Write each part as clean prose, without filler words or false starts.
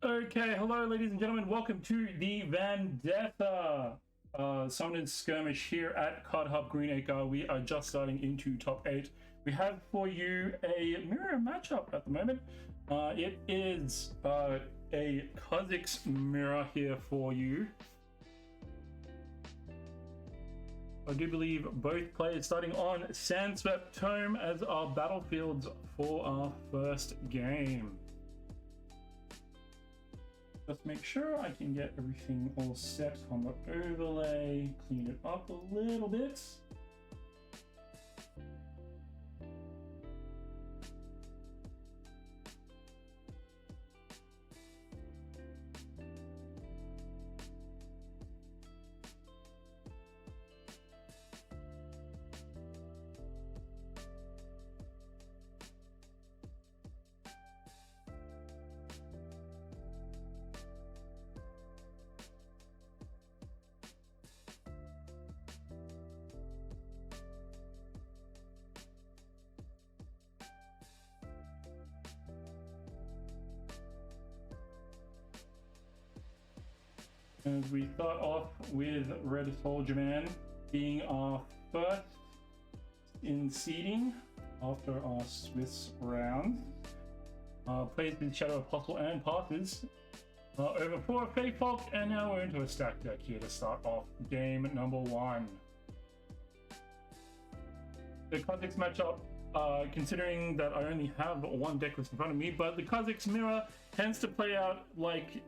Okay, hello ladies and gentlemen, welcome to the Vendetta Summoned Skirmish here at Cardhub Greenacre. We are just starting into top 8. We have for you a mirror matchup at the moment. It is a Kha'Zix mirror here for you. I do believe both players starting on Sandswept Tome as our battlefields for our first game. Just make sure I can get everything all set on the overlay, clean it up a little bit. As we start off with Red Soldier Man being our first in seeding after our Swiss round. Plays with Shadow Apostle and passes over 4 Fae Folk, and now we're into a stack deck here to start off game number 1. The Kha'Zix matchup, considering that I only have one deck list in front of me, but the Kha'Zix mirror tends to play out like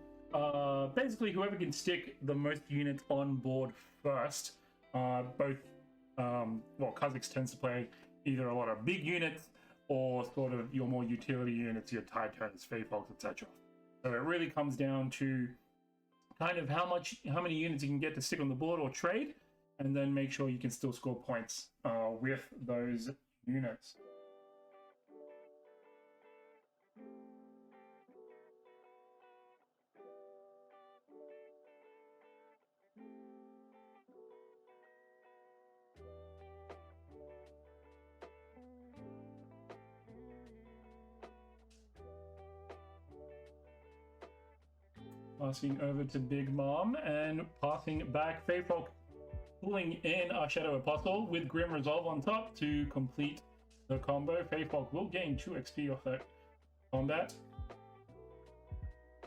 basically whoever can stick the most units on board first. Kha'Zix tends to play either a lot of big units or sort of your more utility units, your Titans, Fae Folks, etc. So it really comes down to kind of how many units you can get to stick on the board or trade, and then make sure you can still score points with those units. Passing over to Big Mom and passing back Fae Folk, pulling in our Shadow Apostle with Grim Resolve on top to complete the combo. Fae Folk will gain 2 XP off that combat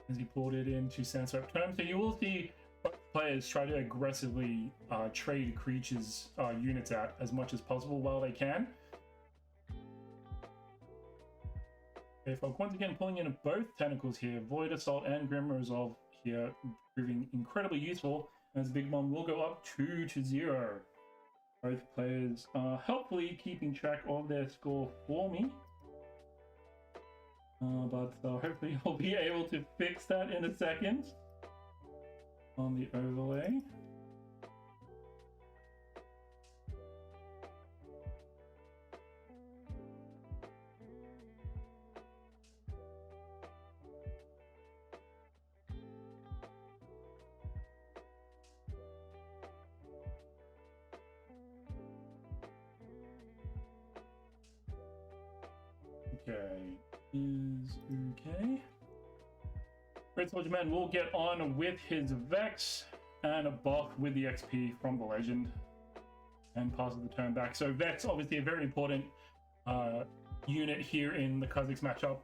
as he pulled it into Sandswept Tome. So you will see both players try to aggressively trade creatures units out as much as possible while they can. Fae Folk once again pulling in both tentacles here, Void Assault and Grim Resolve here, proving incredibly useful as Big Mom will go up 2-0. Both players are helpfully keeping track of their score for me. But hopefully I'll be able to fix that in a second on the overlay. Okay, is okay. Red Soldier Man will get on with his Vex and a buff with the XP from the Legend and passes the turn back. So Vex, obviously a very important unit here in the Kha'Zix matchup,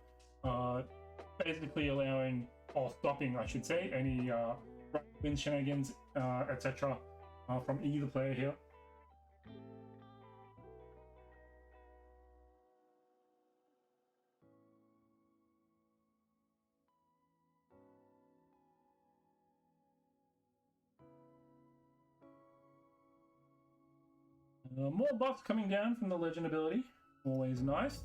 basically allowing, or stopping I should say, any win shenanigans, etc. From either player here. More buffs coming down from the Legend ability, always nice.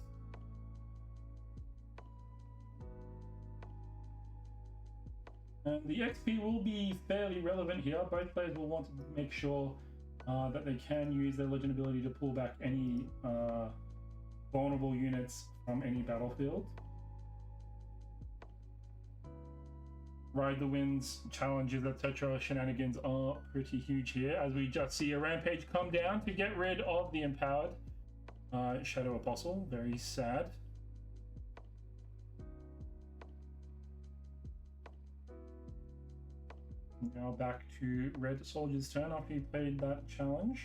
And the XP will be fairly relevant here. Both players will want to make sure that they can use their Legend ability to pull back any vulnerable units from any battlefield. Ride the Winds, challenges, etc. shenanigans are pretty huge here, as we just see a Rampage come down to get rid of the empowered Shadow Apostle. Very sad. Now back to Red Soldier's turn after he played that challenge.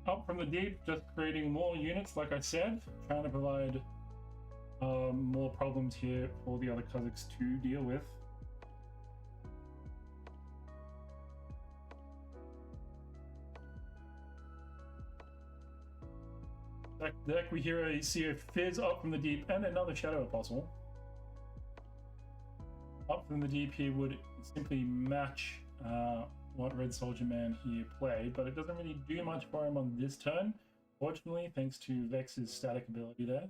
Up from the deep, just creating more units, like I said, trying to provide more problems here for the other Kazakhs to deal with. Deck, we see a Fizz up from the deep and another Shadow Apostle. Up from the deep here would simply match what Red Soldier Man here played, but it doesn't really do much for him on this turn, fortunately, thanks to Vex's static ability there.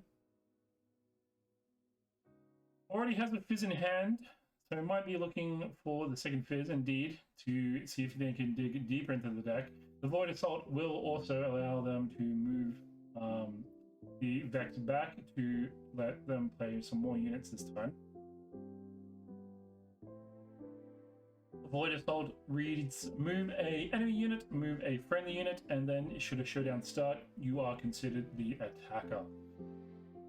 Already has a Fizz in hand, so he might be looking for the second Fizz, indeed, to see if they can dig deeper into the deck. The Void Assault will also allow them to move the Vex back to let them play some more units this turn. Void Assault reads move a enemy unit, move a friendly unit, and then should a showdown start, you are considered the attacker.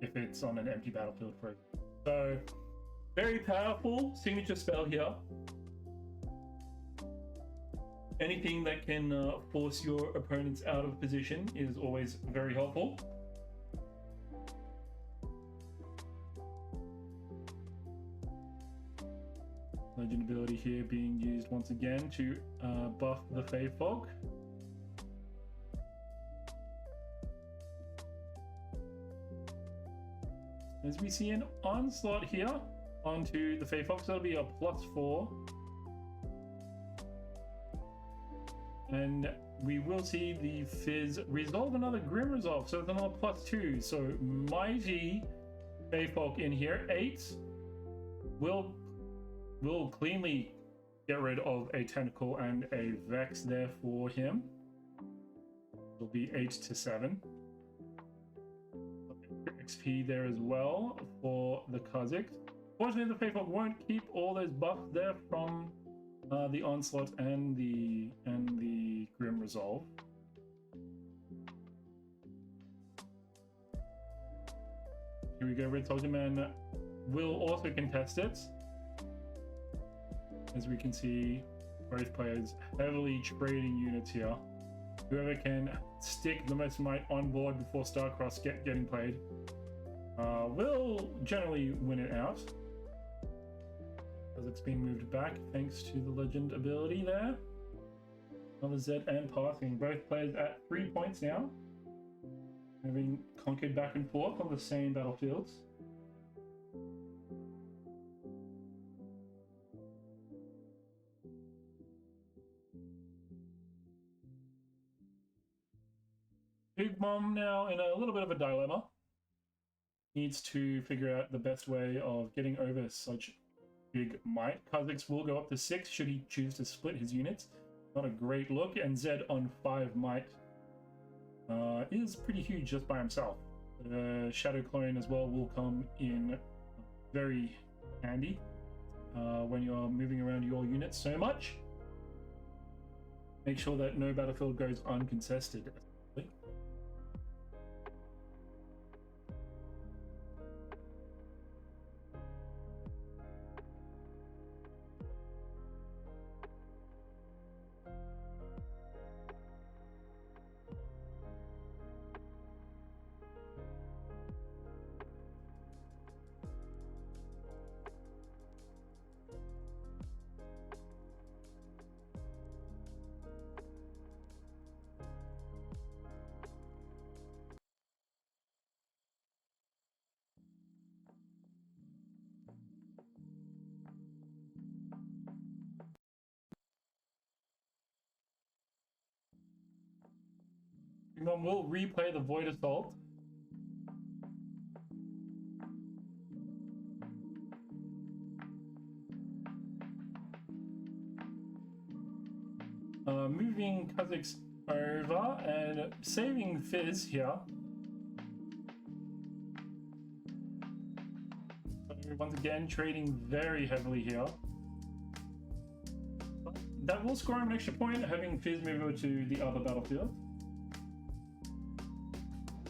If it's on an empty battlefield, for example. So, very powerful signature spell here. Anything that can force your opponents out of position is always very helpful. Legend ability here being used once again to buff the Fey Fog. As we see an onslaught here onto the Fey Fog, so that'll be a +4. And we will see the Fizz resolve another Grim Resolve, so it's another +2. So mighty Fey Fog in here. 8 will cleanly get rid of a Tentacle and a Vex there for him. It'll be 8 to 7. XP there as well for the Kazakhs. Fortunately, the Fey Fog won't keep all those buffs there from the Onslaught and the Grim Resolve. Here we go. Red Soldier Man will also contest it. As we can see, both players heavily trading units here. Whoever can stick the most might on board before Starcross getting played will generally win it out, as it's being moved back thanks to the Legend ability there. Another Z and passing. Both players at 3 points now, having conquered back and forth on the same battlefields. Big Mom now in a little bit of a dilemma. Needs to figure out the best way of getting over such big might. Kazakhs will go up to 6 should he choose to split his units. Not a great look, and Zed on 5 might is pretty huge just by himself. Shadow Clone as well will come in very handy when you're moving around your units so much. Make sure that no battlefield goes uncontested. We'll replay the Void Assault. moving Kazakhs over and saving Fizz here. So once again, trading very heavily here. That will score him an extra point, having Fizz move over to the other battlefield.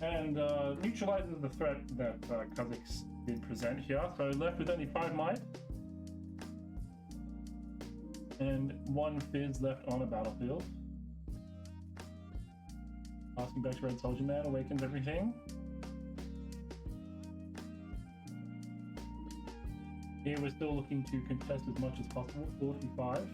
And neutralizes the threat that Kazakhs did present here. So left with only 5 might. And 1 Fizz left on a battlefield. Passing back to Red Soldier Man awakens everything. Here we're still looking to contest as much as possible, 45.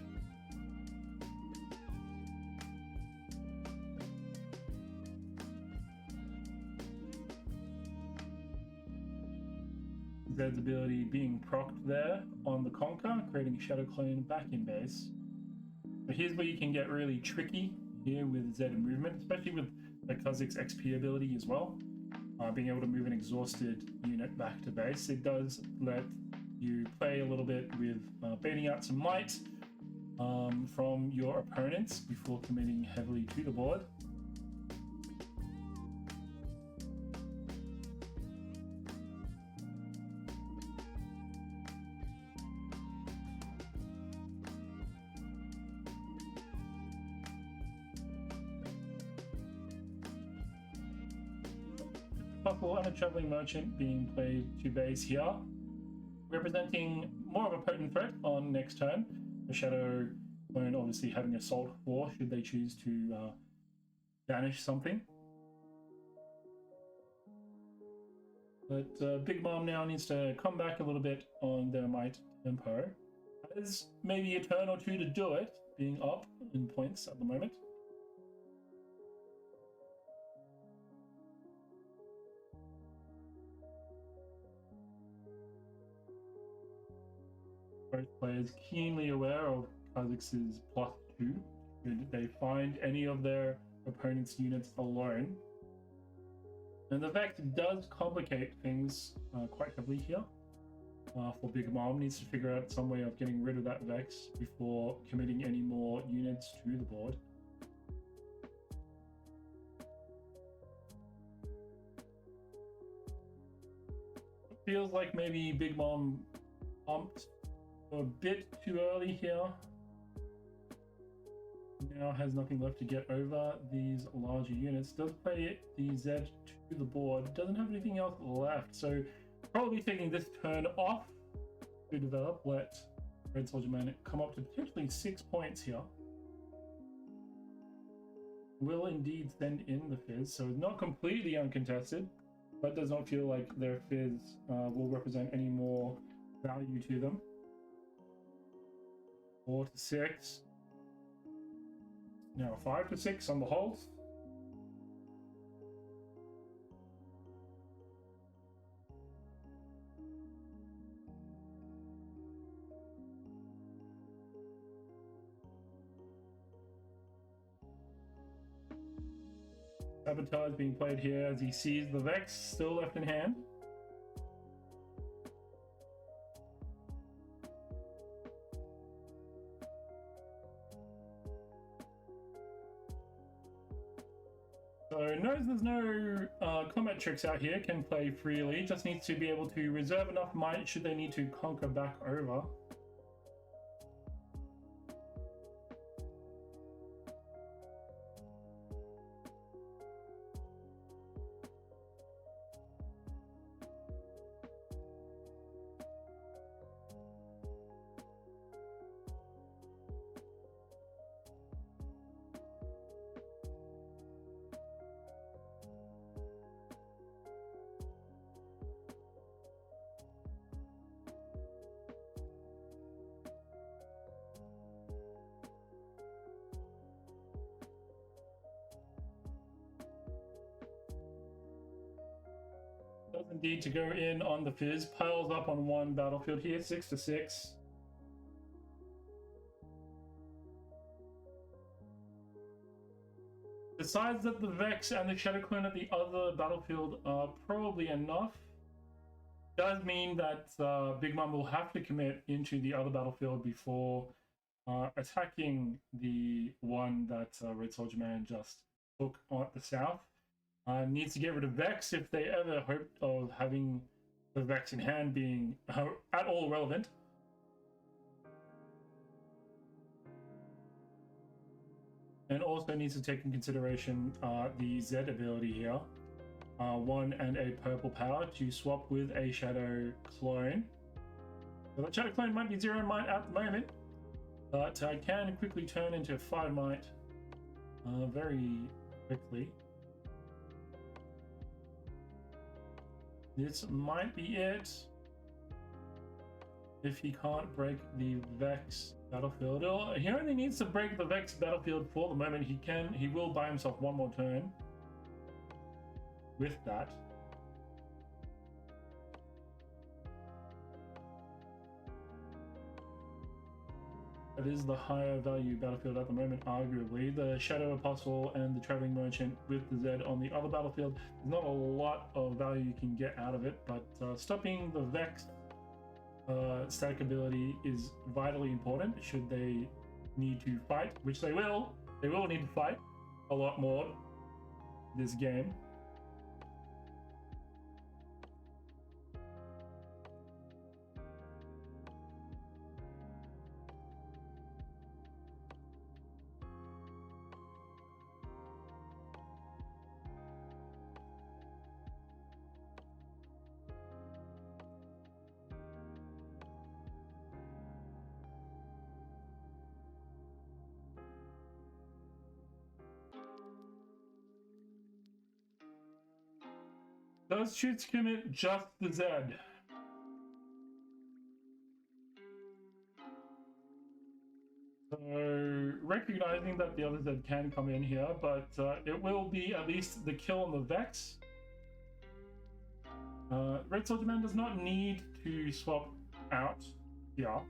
Zed's ability being procced there on the Conquer, creating Shadow Clone back in base. So here's where you can get really tricky here with Zed movement, especially with the Kazakh's XP ability as well. Being able to move an exhausted unit back to base. It does let you play a little bit with baiting out some might from your opponents before committing heavily to the board. And a traveling merchant being played to base here, representing more of a potent threat on next turn. The Shadow Clone obviously having Assault 4 should they choose to banish something. But Big Mom now needs to come back a little bit on their might tempo. Has maybe a turn or two to do it, being up in points at the moment. Both players keenly aware of Kazakhs' +2 should they find any of their opponent's units alone. And the Vex does complicate things quite heavily here. For Big Mom needs to figure out some way of getting rid of that Vex before committing any more units to the board. It feels like maybe Big Mom pumped a bit too early here. Now has nothing left to get over these larger units. Does play the Z to the board. Doesn't have anything else left. So probably taking this turn off to develop. Let Red Soldier Man come up to potentially 6 points here. Will indeed send in the Fizz. So not completely uncontested, but does not feel like their Fizz will represent any more value to them. 4 to 6. Now 5 to 6 on the whole. Sabotage being played here as he sees the Vex still left in hand. So knows there's no combat tricks out here, can play freely, just needs to be able to reserve enough might should they need to conquer back over. Does indeed to go in on the Fizz, piles up on one battlefield here, 6 to 6. Decides that the Vex and the Shadow Clone at the other battlefield are probably enough. Does mean that Big Mom will have to commit into the other battlefield before attacking the one that Red Soldier Man just took on the south. Needs to get rid of Vex if they ever hoped of having the Vex in hand being at all relevant. And also needs to take in consideration the Z ability here. 1 and a purple power to swap with a Shadow Clone. So that Shadow Clone might be 0 might at the moment, but can quickly turn into 5 might very quickly. This might be it if he can't break the Vex battlefield. He only needs to break the Vex battlefield for the moment. He will buy himself 1 more turn with that. That is the higher value battlefield at the moment, arguably. The Shadow Apostle and the Traveling Merchant with the Z on the other battlefield. There's not a lot of value you can get out of it, but stopping the Vex static ability is vitally important should they need to fight, which they will. They will need to fight a lot more this game. Does Shoots commit just the Z? So, recognizing that the other Z can come in here, but it will be at least the kill on the Vex. Red Soldier Man does not need to swap out here.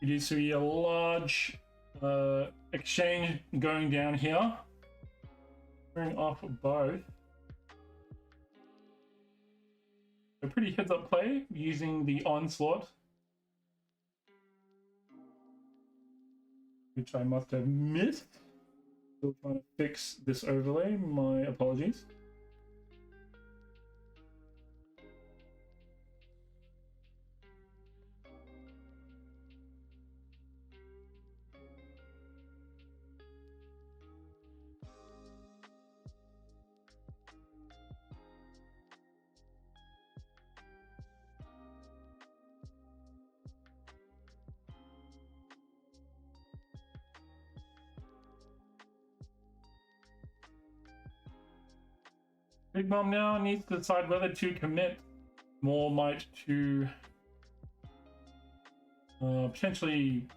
You do see a large exchange going down here. Clearing off both. A pretty heads-up play using the Onslaught, which I must have missed. Still trying to fix this overlay. My apologies. Big Mom now needs to decide whether to commit more might to potentially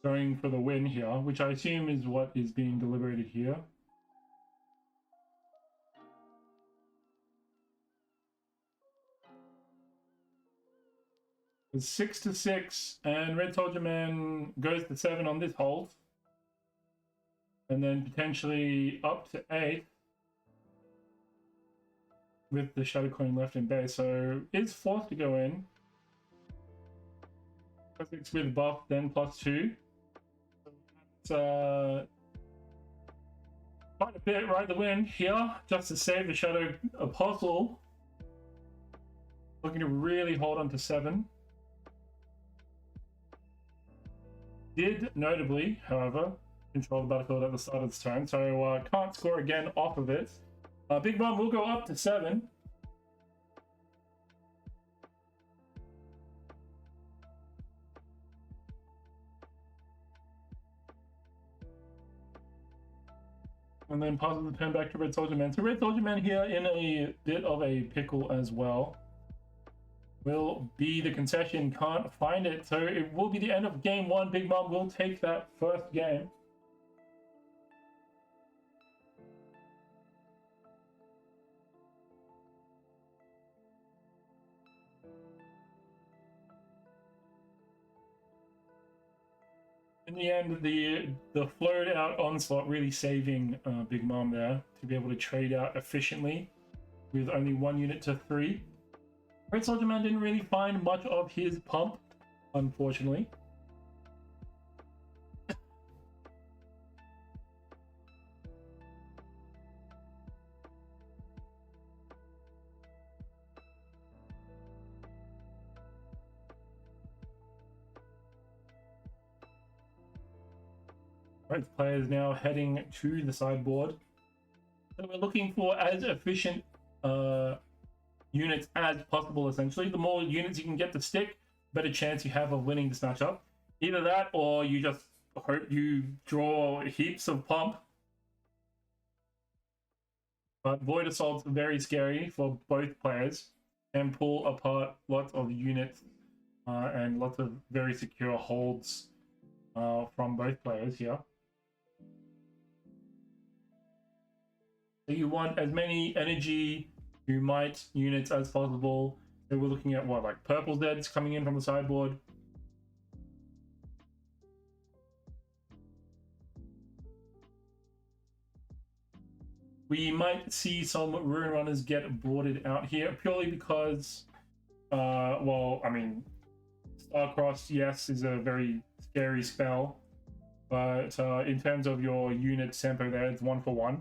going for the win here, which I assume is what is being deliberated here. It's 6-6, and Red Soldier Man goes to 7 on this hold, and then potentially up to 8. With the Shadow Coin left in base, so is forced to go in. +6 with buff, then +2. It's quite a bit right the win here, just to save the Shadow Apostle. Looking to really hold on to 7. Did notably, however, control the battlefield at the start of this turn, so can't score again off of it. Big Mom will go up to 7. And then passes the turn back to Red Soldier Man. So Red Soldier Man here in a bit of a pickle as well. Will be the concession, can't find it. So it will be the end of game one. Big Mom will take that first game. In the end, the flowed out onslaught really saving Big Mom there to be able to trade out efficiently with only 1 unit to 3. Red Soldier Man didn't really find much of his pump, unfortunately. Both players now heading to the sideboard. So we're looking for as efficient units as possible, essentially. The more units you can get to stick, better chance you have of winning this matchup. Either that, or you just hope you draw heaps of pump. But Void Assault's very scary for both players and pull apart lots of units and lots of very secure holds from both players here. So you want as many energy to might units as possible. So we're looking at what, like purple Zeds coming in from the sideboard. We might see some Ruin Runners get boarded out here purely because, well, I mean, Starcross, yes, is a very scary spell, but in terms of your unit tempo there, it's 1 for 1.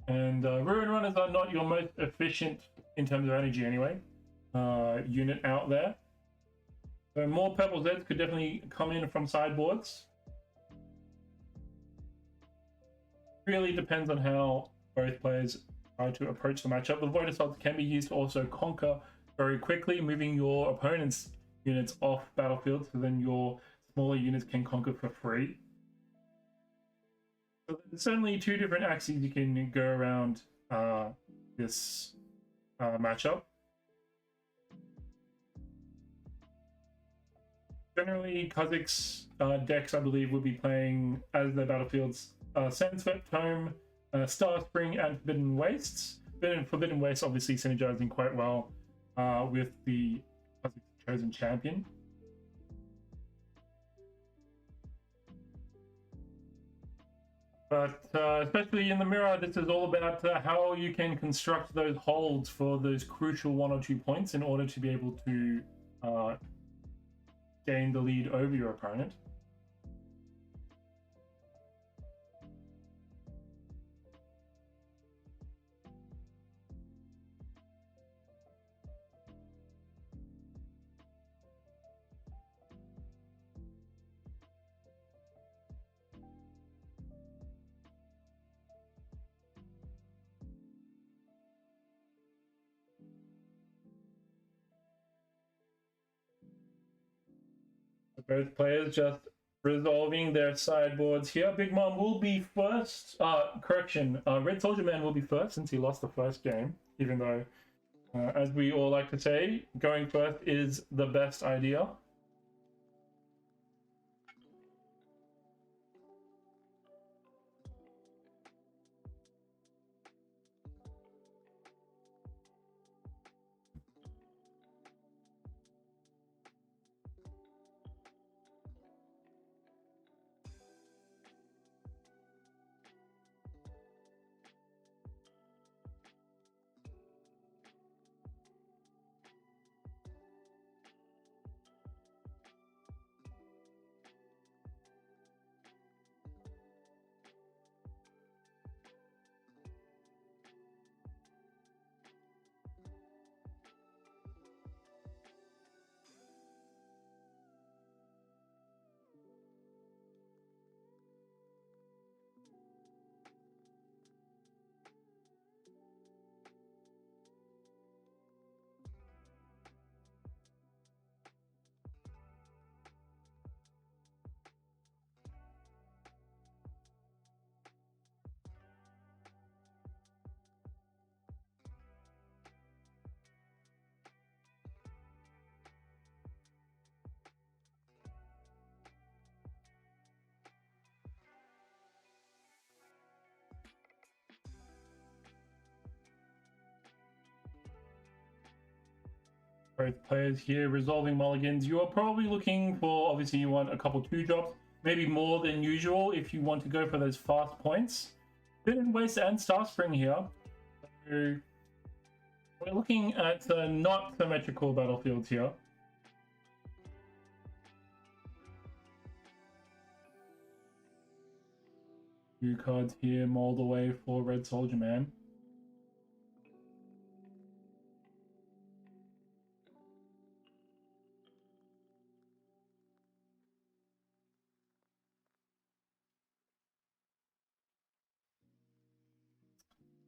And Ruin Runners are not your most efficient in terms of energy anyway, unit out there. So more purple Zeds could definitely come in from sideboards. Really depends on how both players try to approach the matchup. The Void Assaults can be used to also conquer very quickly, moving your opponent's units off battlefield, so then your smaller units can conquer for free. So there's certainly 2 different axes you can go around this matchup. Generally, Kazakh's decks, I believe, would be playing as their battlefields Sandswept, Tome, Star Spring, and Forbidden Wastes. Forbidden Wastes obviously synergizing quite well with the Kazakh's chosen champion. But especially in the mirror, this is all about how you can construct those holds for those crucial 1 or 2 points in order to be able to gain the lead over your opponent. Both players just resolving their sideboards here. Big Mom will be first. Correction, Red Soldier Man will be first since he lost the first game, even though, as we all like to say, going first is the best idea. both players here resolving mulligans. You are probably looking for, obviously you want a couple 2-drops, maybe more than usual if you want to go for those fast points. Forbidden Waste and Starspring here. So we're looking at not symmetrical battlefields here. Two cards here mold away for Red Soldier Man.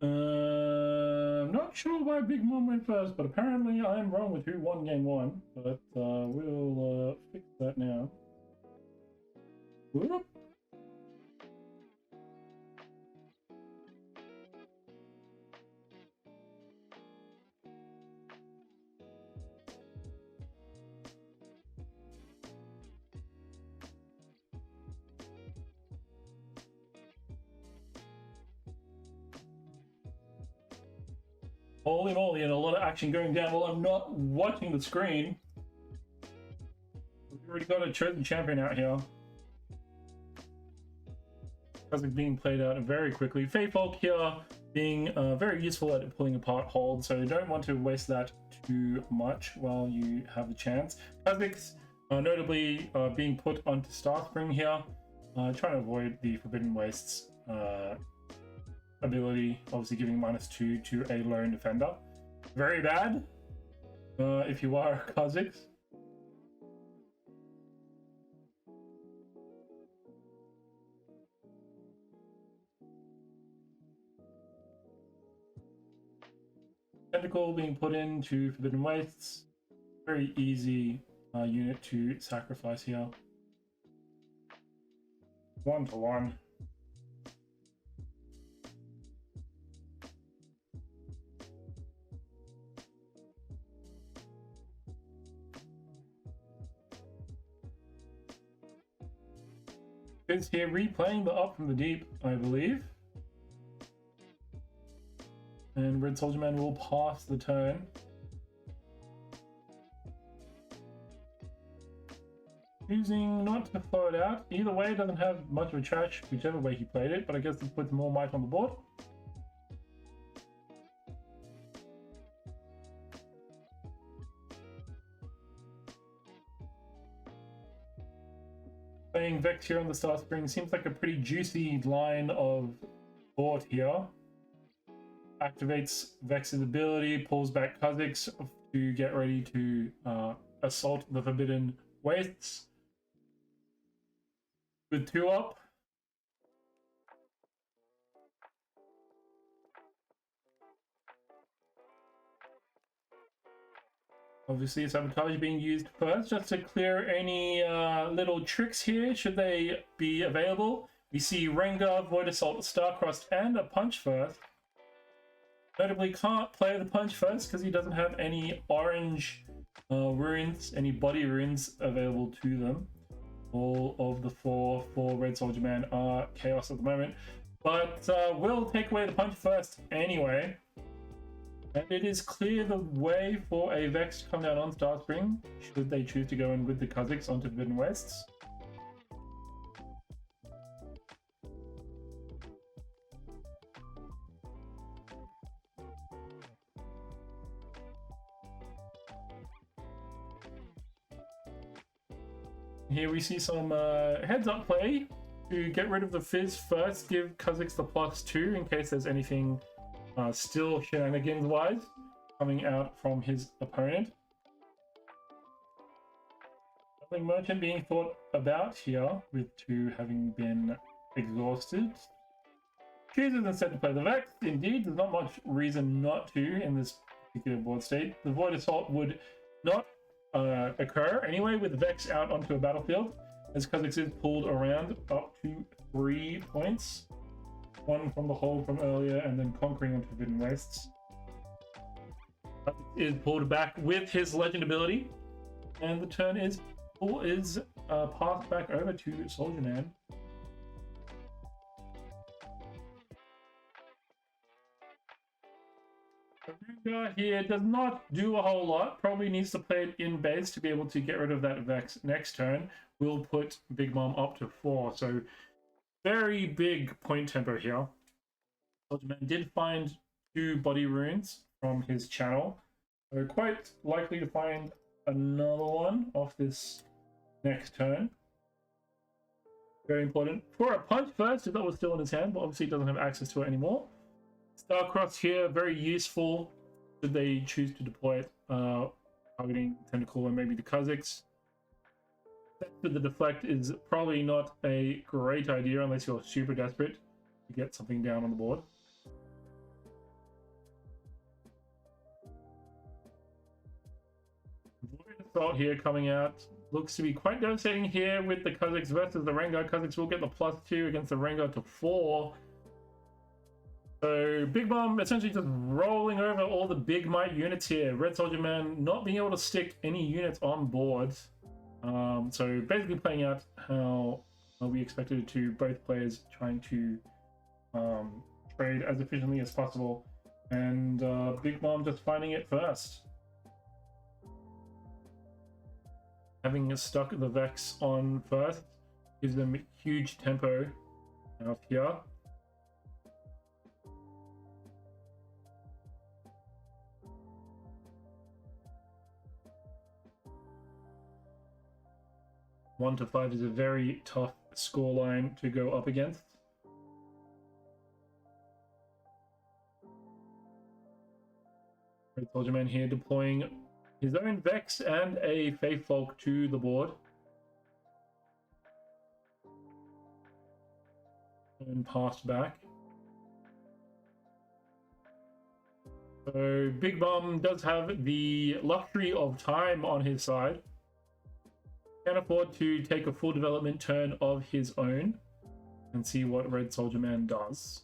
I'm not sure why Big Mom went first, but apparently I'm wrong with who won game 1. But we'll fix that now. Whoop. Holy moly, and a lot of action going down while I'm not watching the screen. We've already got a chosen champion out here. It's being played out very quickly. Feyfolk here being very useful at pulling apart holds, so you don't want to waste that too much while you have the chance. Kha'Zix notably being put onto Starspring here, trying to avoid the Forbidden Wastes ability, obviously giving -2 to a lone defender. Very bad if you are Kha'Zix. Tentacle being put into Forbidden Wastes. Very easy unit to sacrifice here. 1-to-1. Is here replaying the Up from the Deep, I believe. And Red Soldier Man will pass the turn. Choosing not to throw it out. Either way, it doesn't have much of a trash, whichever way he played it, but I guess it puts more might on the board. Playing Vex here on the Starspring seems like a pretty juicy line of thought here. Activates Vex's ability, pulls back Kha'Zix to get ready to assault the Forbidden Wastes. With 2 up. Obviously, sabotage being used first, just to clear any little tricks here, should they be available. We see Rengar, Void Assault, Starcrossed, and a Punch first. Notably can't play the Punch first because he doesn't have any orange runes, any body runes available to them. All of the 4 for Red Soldier Man are chaos at the moment. But we'll take away the Punch first anyway. And it is clear the way for a Vex to come down on Starspring, should they choose to go in with the Kha'Zix onto Forbidden Wastes. Here we see some heads-up play to get rid of the Fizz first, give Kha'Zix the +2 in case there's anything still shenanigans-wise coming out from his opponent. Something Merchant being thought about here, with 2 having been exhausted. Chooses instead to play the Vex. Indeed, there's not much reason not to in this particular board state. The Void Assault would not occur anyway with Vex out onto a battlefield, as Kha'Zix is pulled around up to 3 points. 1 from the hold from earlier, and then conquering onto Forbidden Wastes. Is pulled back with his legend ability, and the turn is passed back over to Soldier Man. Rengar here does not do a whole lot. Probably needs to play it in base to be able to get rid of that Vex next turn. We'll put Big Mom up to 4. So very big point tempo here. Soldier Man did find 2 body runes from his channel. So quite likely to find another one off this next turn. Very important. For a punch first, if that was still in his hand, but obviously he doesn't have access to it anymore. Starcross here, very useful should they choose to deploy it, targeting Tentacle and maybe the Kha'Zix. With the deflect is probably not a great idea unless you're super desperate to get something down on the board. Void Assault here coming out. Looks to be quite devastating here with the Kha'Zix versus the Rengar. Kha'Zix will get the +2 against the Rengar to 4. So Big Mom essentially just rolling over all the big might units here. Red Soldier Man not being able to stick any units on board. So basically playing out how we expected it to, both players trying to trade as efficiently as possible. And Big Mom just finding it first. Having stuck the Vex on first gives them huge tempo out here. One to 5 is a very tough scoreline to go up against. Red Soldier Man here deploying his own Vex and a Faith Folk to the board. And passed back. So Big Mom does have the luxury of time on his side. Can afford to take a full development turn of his own and see what Red Soldier Man does.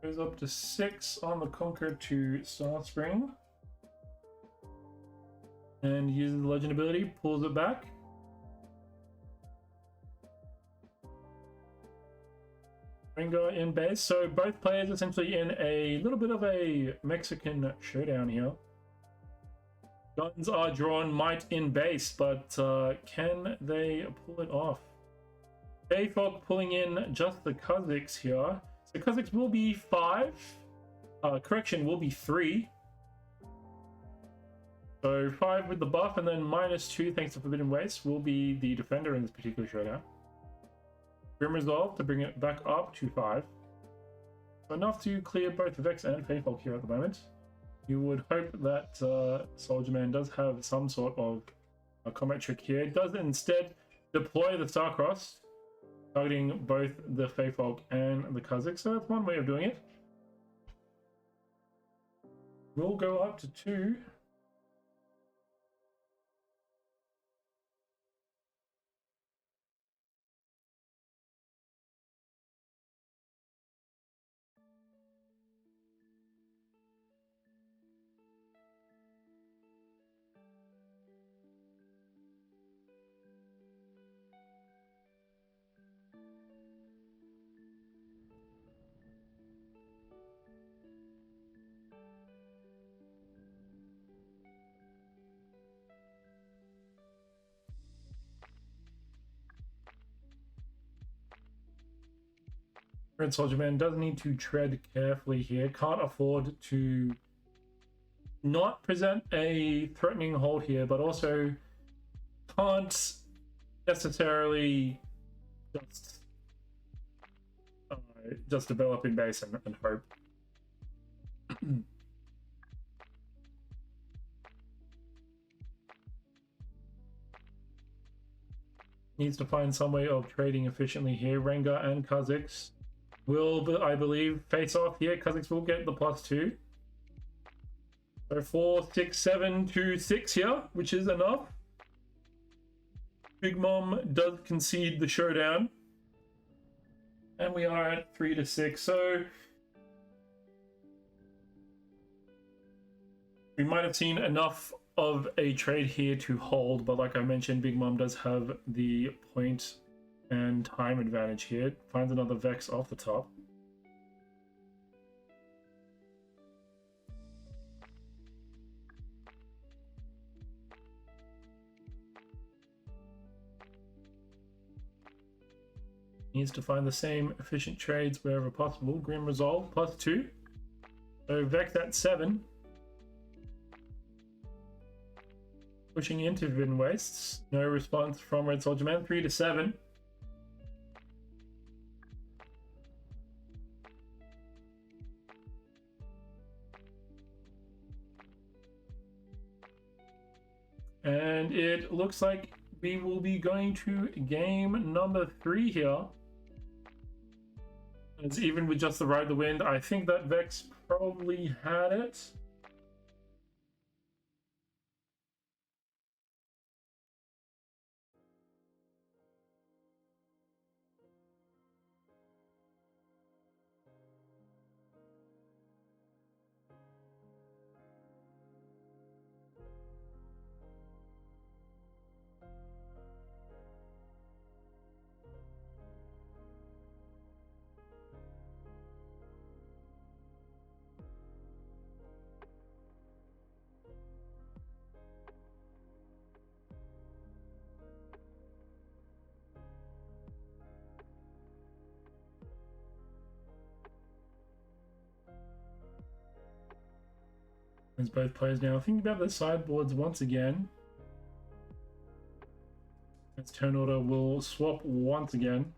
Goes up to 6 on the Conquer to Starspring. And uses the legend ability, pulls it back. Rengar in base, so both players essentially in a little bit of a Mexican showdown here. Guns are drawn, might in base, but can they pull it off? Bayfog pulling in just the Kha'Zix here. So Kha'Zix will be 5. Correction, will be 3. So 5 with the buff, and then -2 thanks to Forbidden Waste will be the defender in this particular showdown. Grim Resolve to bring it back up to 5. Enough to clear both Vex and Faithfolk here at the moment. You would hope that Soldier Man does have some sort of a combat trick here. It does instead deploy the Starcross, targeting both the Faithfolk and the Kha'Zix. So that's one way of doing it. We'll go up to 2. Red Soldier Man does need to tread carefully here. Can't afford to not present a threatening hold here, but also can't necessarily just develop in base and hope. Needs to find some way of trading efficiently here. Rengar and Kha'Zix will, I believe, face off here. Kha'Zix will get the +2. So 4, 6, 7 to 6 here, which is enough. Big Mom does concede the showdown. And we are at 3 to 6. So We might have seen enough of a trade here to hold, but like I mentioned, Big Mom does have the point and time advantage here. Finds another Vex off the top. Needs to find the same efficient trades wherever possible. Grim Resolve +2. So Vex at 7. Pushing into VEN Wastes. No response from Red Soldier Man. 3 to 7. And it looks like we will be going to game number 3 here. It's even with just the Ride the Wind. I think that Vex probably had it. As both players now think about the sideboards once again. Its turn order will swap once again.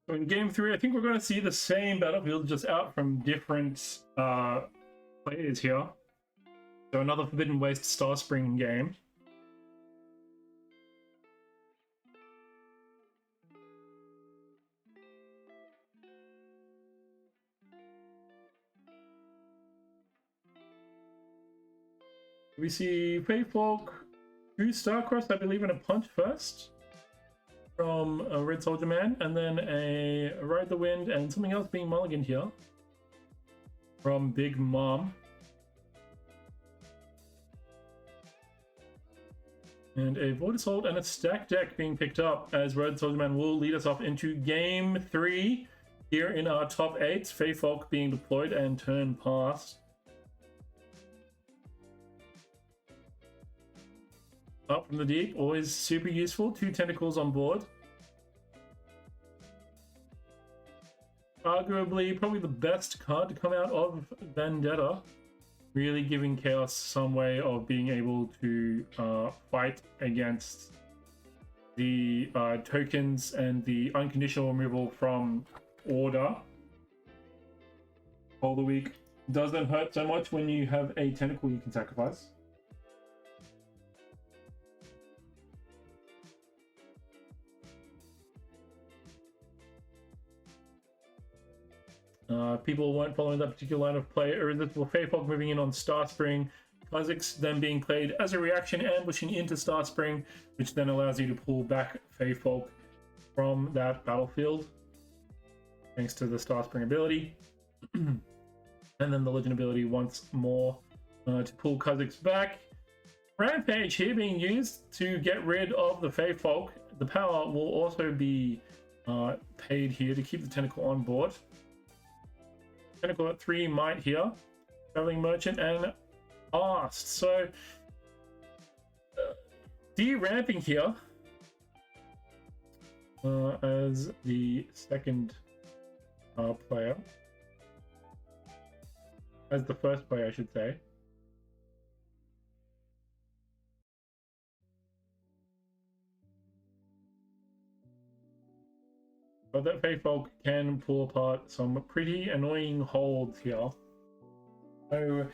So in game 3, I think we're going to see the same battlefield, just out from different players here. So another Forbidden Waste Starspring game. We see Faithfolk, 2 Starcross, I believe, and a Punch first from a Red Soldier Man, and then a Ride the Wind and something else being mulliganed here from Big Mom. And a Void Assault and a Stack Deck being picked up, as Red Soldier Man will lead us off into game 3 here in our top 8. Faithfolk being deployed and turn past. Up from the deep, always super useful. 2 tentacles on board. Arguably, probably the best card to come out of Vendetta. Really giving Chaos some way of being able to fight against the tokens and the unconditional removal from Order. All the week doesn't hurt so much when you have a tentacle you can sacrifice. People weren't following that particular line of play. Irresistible Faithfolk moving in on Starspring. Kha'Zix then being played as a reaction, ambushing into Starspring, which then allows you to pull back Faithfolk from that battlefield, thanks to the Starspring ability. And then the Legend ability once more to pull Kha'Zix back. Rampage here being used to get rid of the Fey Folk. The power will also be paid here to keep the tentacle on board. Tentacle at 3 might here. Traveling Merchant and Ast. So de-ramping here as the second player. As the first player, I should say. But that Fey Folk can pull apart some pretty annoying holds here. So,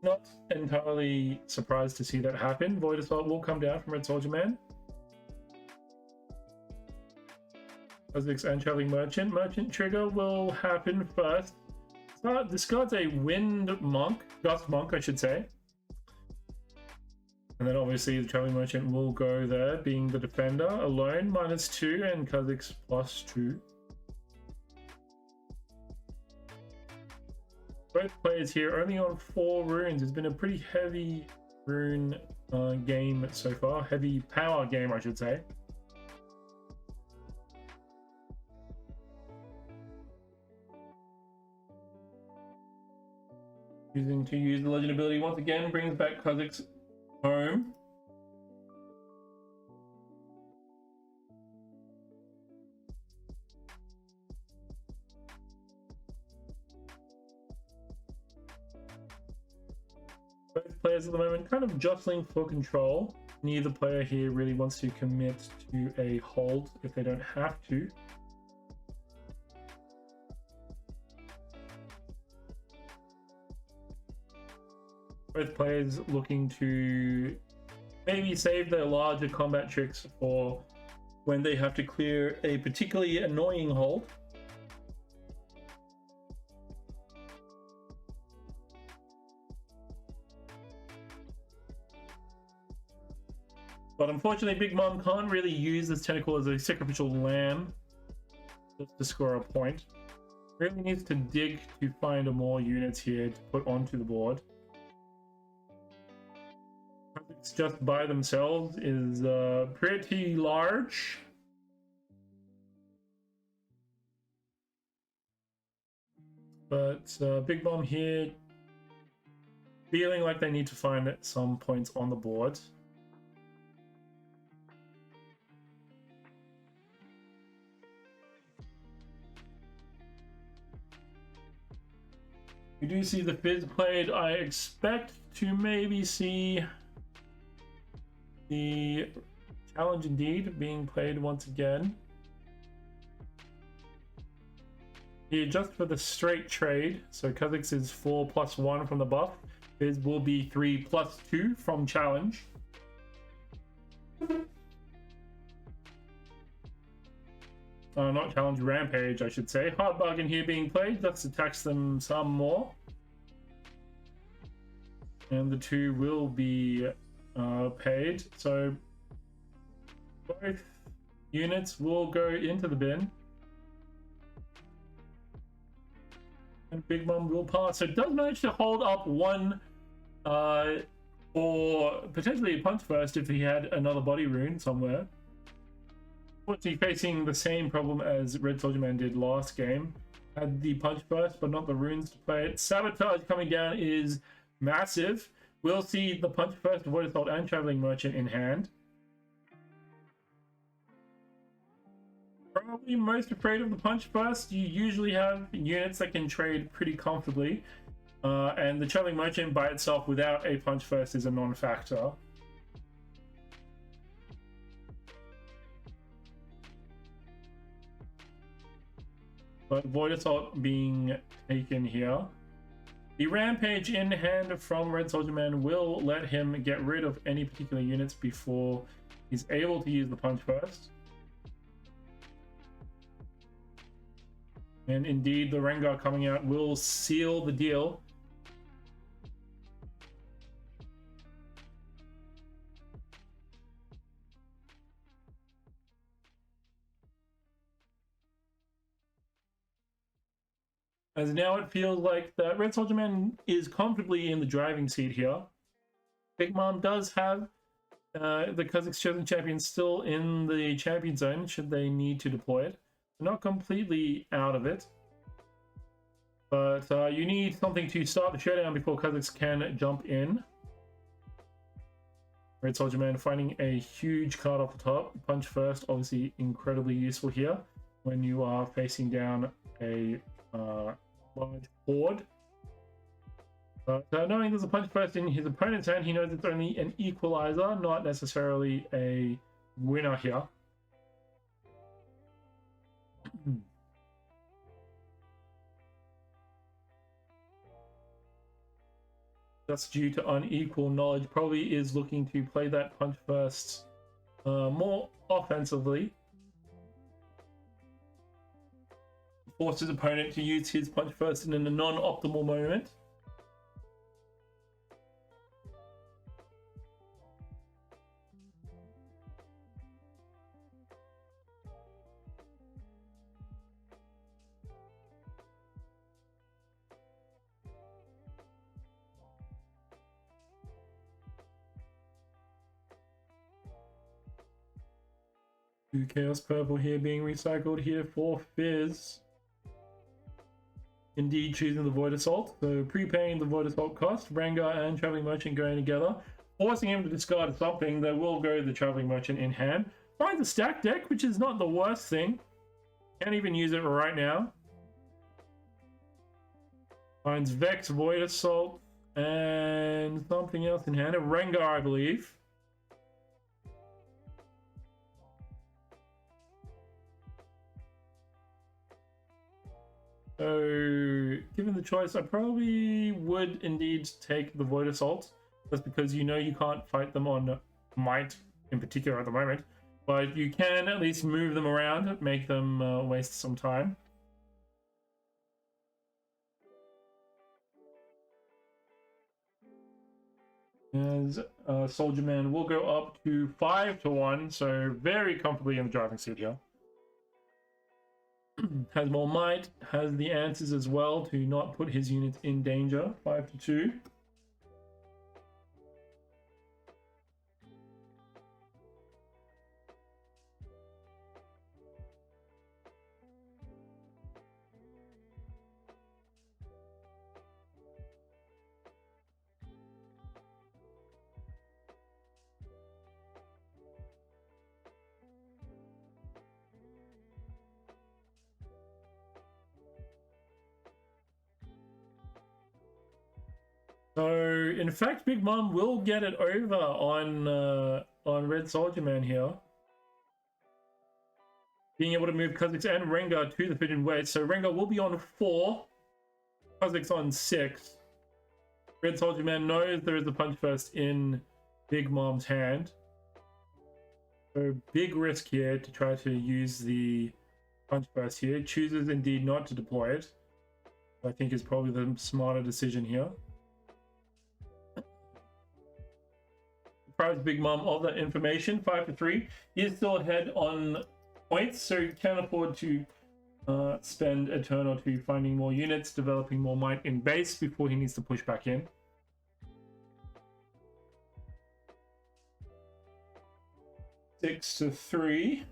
not entirely surprised to see that happen. Void Assault will come down from Red Soldier Man. Kha'Zix and Traveling Merchant. Merchant trigger will happen first. Discards a Wind Monk, Gust Monk, I should say. And then obviously the Traveling Merchant will go there, being the defender alone, -2, and Kha'Zix +2. Both players here only on 4 runes. It's been a pretty heavy rune game so far. Heavy power game, I should say. Choosing to use the legend ability once again brings back Kha'Zix home. Both players at the moment kind of jostling for control. Neither player here really wants to commit to a hold if they don't have to. Both players looking to maybe save their larger combat tricks for when they have to clear a particularly annoying hold. But unfortunately, Big Mom can't really use this tentacle as a sacrificial lamb just to score a point. Really needs to dig to find more units here to put onto the board. It's just by themselves is pretty large. But Big Bomb here feeling like they need to find some points on the board. We do see the Fizz played. I expect to maybe see the Challenge Indeed being played once again. Here just for the straight trade. So Kha'Zix is 4+1 from the buff. Fizz will be 3+2 from Challenge. Not Challenge, Rampage, I should say. Hard Bargain here being played, just to tax them some more. And the 2 will be paid. So both units will go into the bin. And Big Mom will pass. So it does manage to hold up one or potentially a punch first if he had another body rune somewhere. Unfortunately, facing the same problem as Red Soldier Man did last game. Had the punch burst, but not the runes to play it. Sabotage coming down is massive. We'll see the punch first, Void Assault, and Traveling Merchant in hand. Probably most afraid of the punch first. You usually have units that can trade pretty comfortably. And the Traveling Merchant by itself without a punch first is a non-factor. But Void Assault being taken here. The Rampage in hand from Red Soldier Man will let him get rid of any particular units before he's able to use the punch first. And indeed, the Rengar coming out will seal the deal. As now it feels like that Red Soldier Man is comfortably in the driving seat here. Big Mom does have the Kazakh's chosen champion still in the champion zone should they need to deploy it. They're not completely out of it, but you need something to start the showdown before Kazakhs can jump in. Red Soldier Man finding a huge card off the top. Punch first, obviously incredibly useful here when you are facing down a large horde. But knowing there's a punch first in his opponent's hand, he knows it's only an equalizer, not necessarily a winner here. Just due to unequal knowledge, probably is looking to play that punch first more offensively. Force his opponent to use his punch first in a non-optimal moment. Two Chaos Purple here being recycled here for Fizz. Indeed choosing the Void Assault, so prepaying the Void Assault cost. Rengar and Traveling Merchant going together, forcing him to discard something that will go the Traveling Merchant in hand. Finds a stack deck, which is not the worst thing. Can't even use it right now. Finds Vex, Void Assault, and something else in hand. A Rengar, I believe. So, given the choice, I probably would indeed take the Void Assault, just because you know you can't fight them on Might in particular at the moment, but you can at least move them around, make them waste some time. As Soldier Man will go up to 5-1, so very comfortably in the driving seat here. Has more might, has the answers as well to not put his units in danger. 5-2. So, in fact, Big Mom will get it over on Red Soldier Man here. Being able to move Kha'Zix and Rengar to the pigeon weight. So Rengar will be on 4, Kha'Zix on 6. Red Soldier Man knows there is a punch first in Big Mom's hand. So big risk here to try to use the punch burst here. Chooses indeed not to deploy it. I think is probably the smarter decision here. Deprives Big Mom of that information. 5-3. He is still ahead on points, so he can afford to spend a turn or two finding more units, developing more might in base before he needs to push back in. 6-3.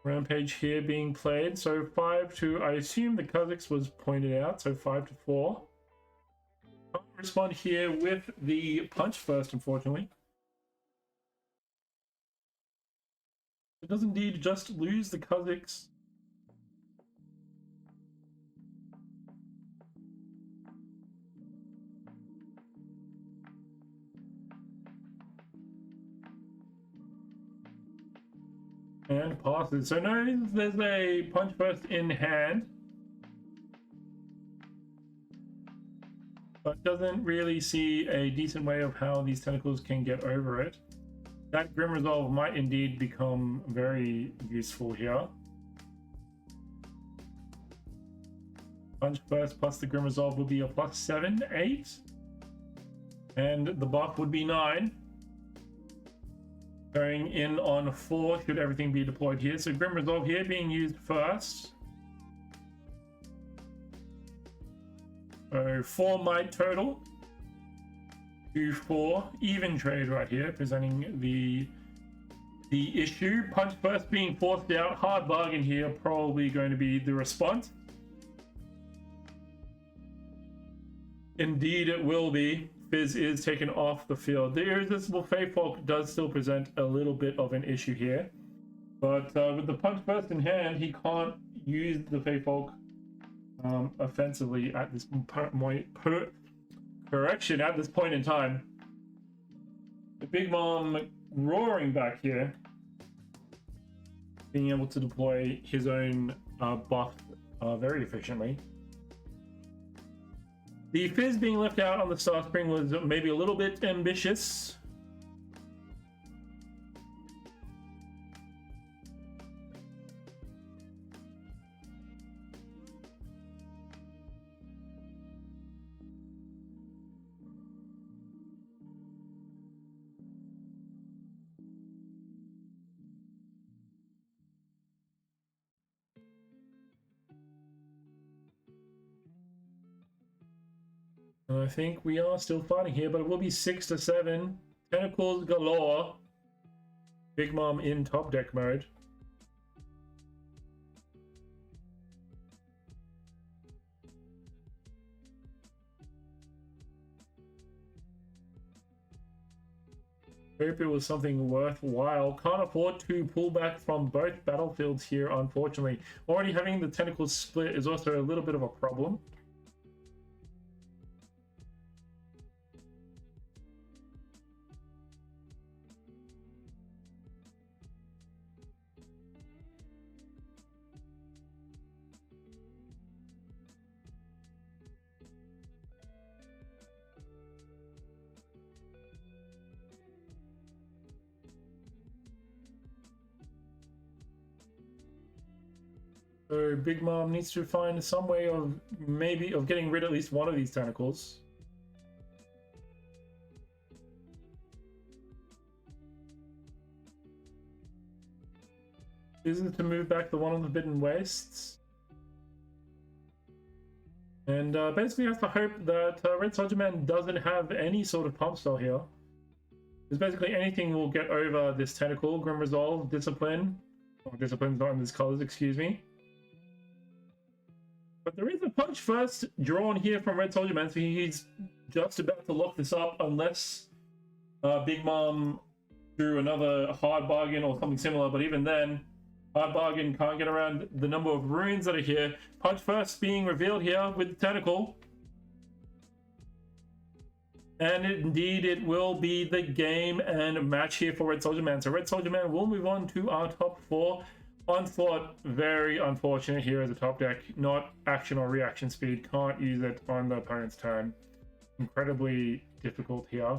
Rampage here being played, so 5-2. I assume the Kha'Zix was pointed out, so 5-4. I'll respond here with the punch first, unfortunately. It does indeed just lose the Kha'Zix. And passes. So no, there's a punch first in hand. But doesn't really see a decent way of how these tentacles can get over it. That Grim Resolve might indeed become very useful here. Punch first plus the Grim Resolve will be a +7, 8. And the buff would be 9. Going in on 4 should everything be deployed here. So Grim Resolve here being used first. So 4 might total. 2-4 even trade right here, presenting the issue. Punch first being forced out. Hard bargain here, probably going to be the response. Indeed it will be. Fizz is taken off the field. The irresistible Feyfolk does still present a little bit of an issue here, but with the punch first in hand, he can't use the Feyfolk offensively at this point. Correction, at this point in time. The Big Mom roaring back here, being able to deploy his own buff very efficiently. The Fizz being left out on the Star Spring was maybe a little bit ambitious. I think we are still fighting here, but it will be 6-7. Tentacles galore. Big Mom in top deck mode. Hope it was something worthwhile. Can't afford to pull back from both battlefields here, unfortunately. Already having the tentacles split is also a little bit of a problem. So Big Mom needs to find some way of getting rid of at least one of these tentacles. Is it to move back the one on the Forbidden Wastes? And basically has to hope that Red Soldier Man doesn't have any sort of pump spell here. Because basically anything will get over this tentacle. Grim Resolve, Discipline. Oh, Discipline's not in these colors, excuse me. But there is a punch first drawn here from Red Soldier Man, so he's just about to lock this up unless Big Mom drew another hard bargain or something similar. But even then, hard bargain can't get around the number of runes that are here. Punch first being revealed here with the tentacle. And indeed, it will be the game and match here for Red Soldier Man. So Red Soldier Man will move on to our top 4. Onslaught, very unfortunate here as a top deck. Not action or reaction speed. Can't use it on the opponent's turn. Incredibly difficult here.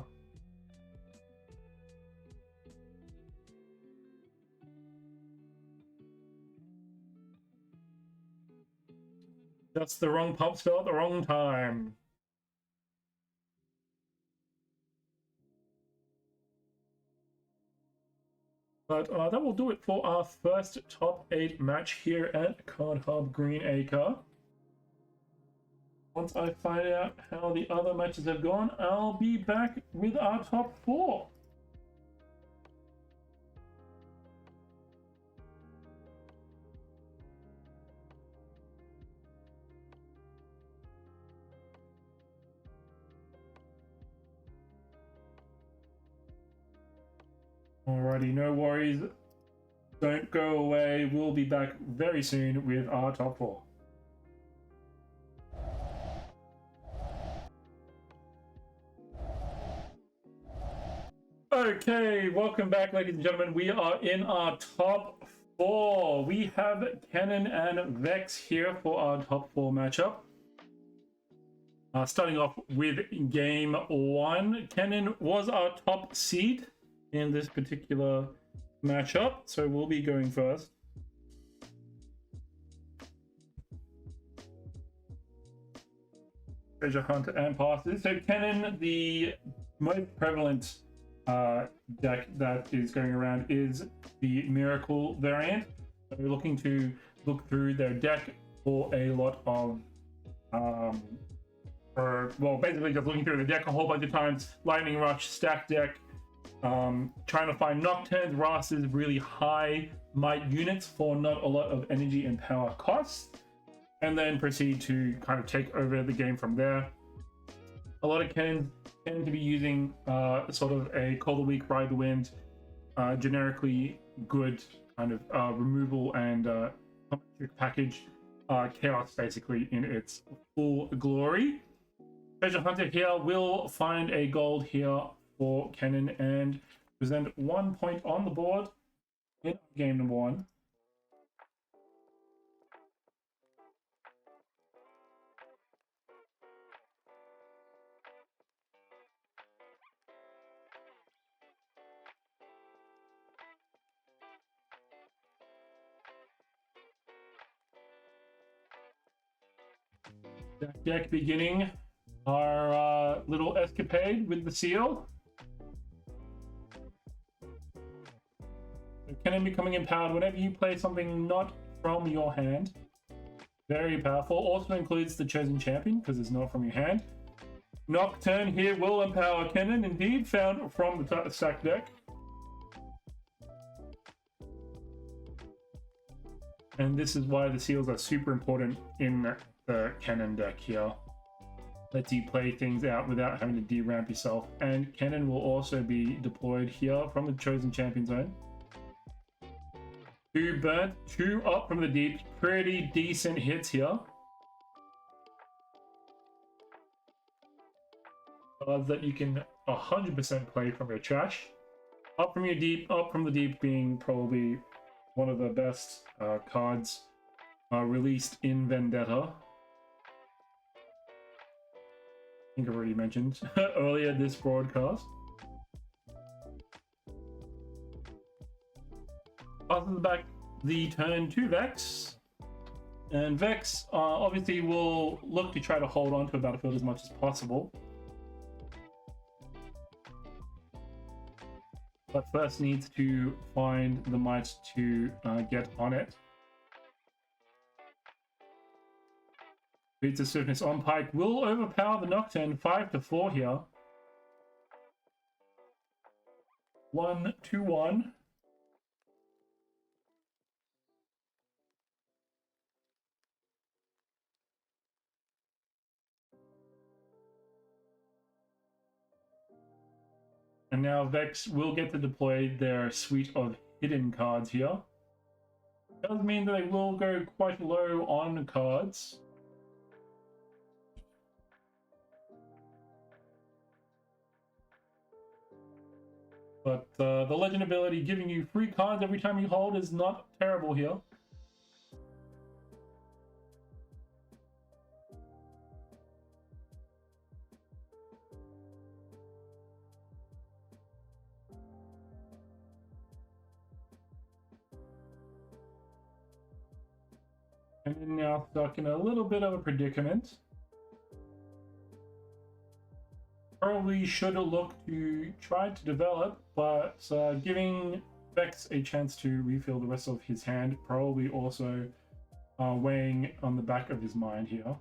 That's the wrong pump spell at the wrong time. But that will do it for our first top 8 match here at Cardhub Greenacre. Once I find out how the other matches have gone, I'll be back with our top 4. Alrighty, no worries. Don't go away. We'll be back very soon with our top 4. Okay, welcome back, ladies and gentlemen. We are in our top 4. We have Kennen and Vex here for our top 4 matchup. Starting off with game 1. Kennen was our top seed in this particular matchup, so we'll be going first. Treasure Hunter and Passes. So Kennen, the most prevalent deck that is going around is the Miracle variant. So we're looking to look through their deck for a lot of well, basically just looking through the deck a whole bunch of times. Lightning Rush, stack deck, trying to find Nocturnes, Rastas, really high might units for not a lot of energy and power costs, and then proceed to kind of take over the game from there. A lot of cannons tend to be using sort of a Call the Weak, Ride the Wind, generically good kind of removal and package. Chaos basically in its full glory. Treasure Hunter here will find a gold here for cannon and present 1 point on the board in game number 1. Deck beginning our little escapade with the seal. Cannon becoming empowered whenever you play something not from your hand. Very powerful. Also includes the Chosen Champion because it's not from your hand. Nocturne here will empower cannon, indeed, found from the stack deck. And this is why the seals are super important in the cannon deck here. Lets you play things out without having to de-ramp yourself. And cannon will also be deployed here from the Chosen Champion zone. 2 burnt, 2 up from the deep. Pretty decent hits here. Cards that you can 100% play from your trash. Up from your deep, up from the deep being probably one of the best cards released in Vendetta. I think I've already mentioned earlier this broadcast. Passes back the turn to Vex. And Vex obviously will look to try to hold on to a battlefield as much as possible. But first needs to find the might to get on it. Beats of Swiftness on Pike will overpower the Nocturne 5-4 here. 1-1. And now Vex will get to deploy their suite of hidden cards here. Does mean that they will go quite low on cards. But the legend ability giving you free cards every time you hold is not terrible here. And then now stuck in a little bit of a predicament. Probably should have looked to try to develop, but giving Vex a chance to refill the rest of his hand, probably also weighing on the back of his mind here.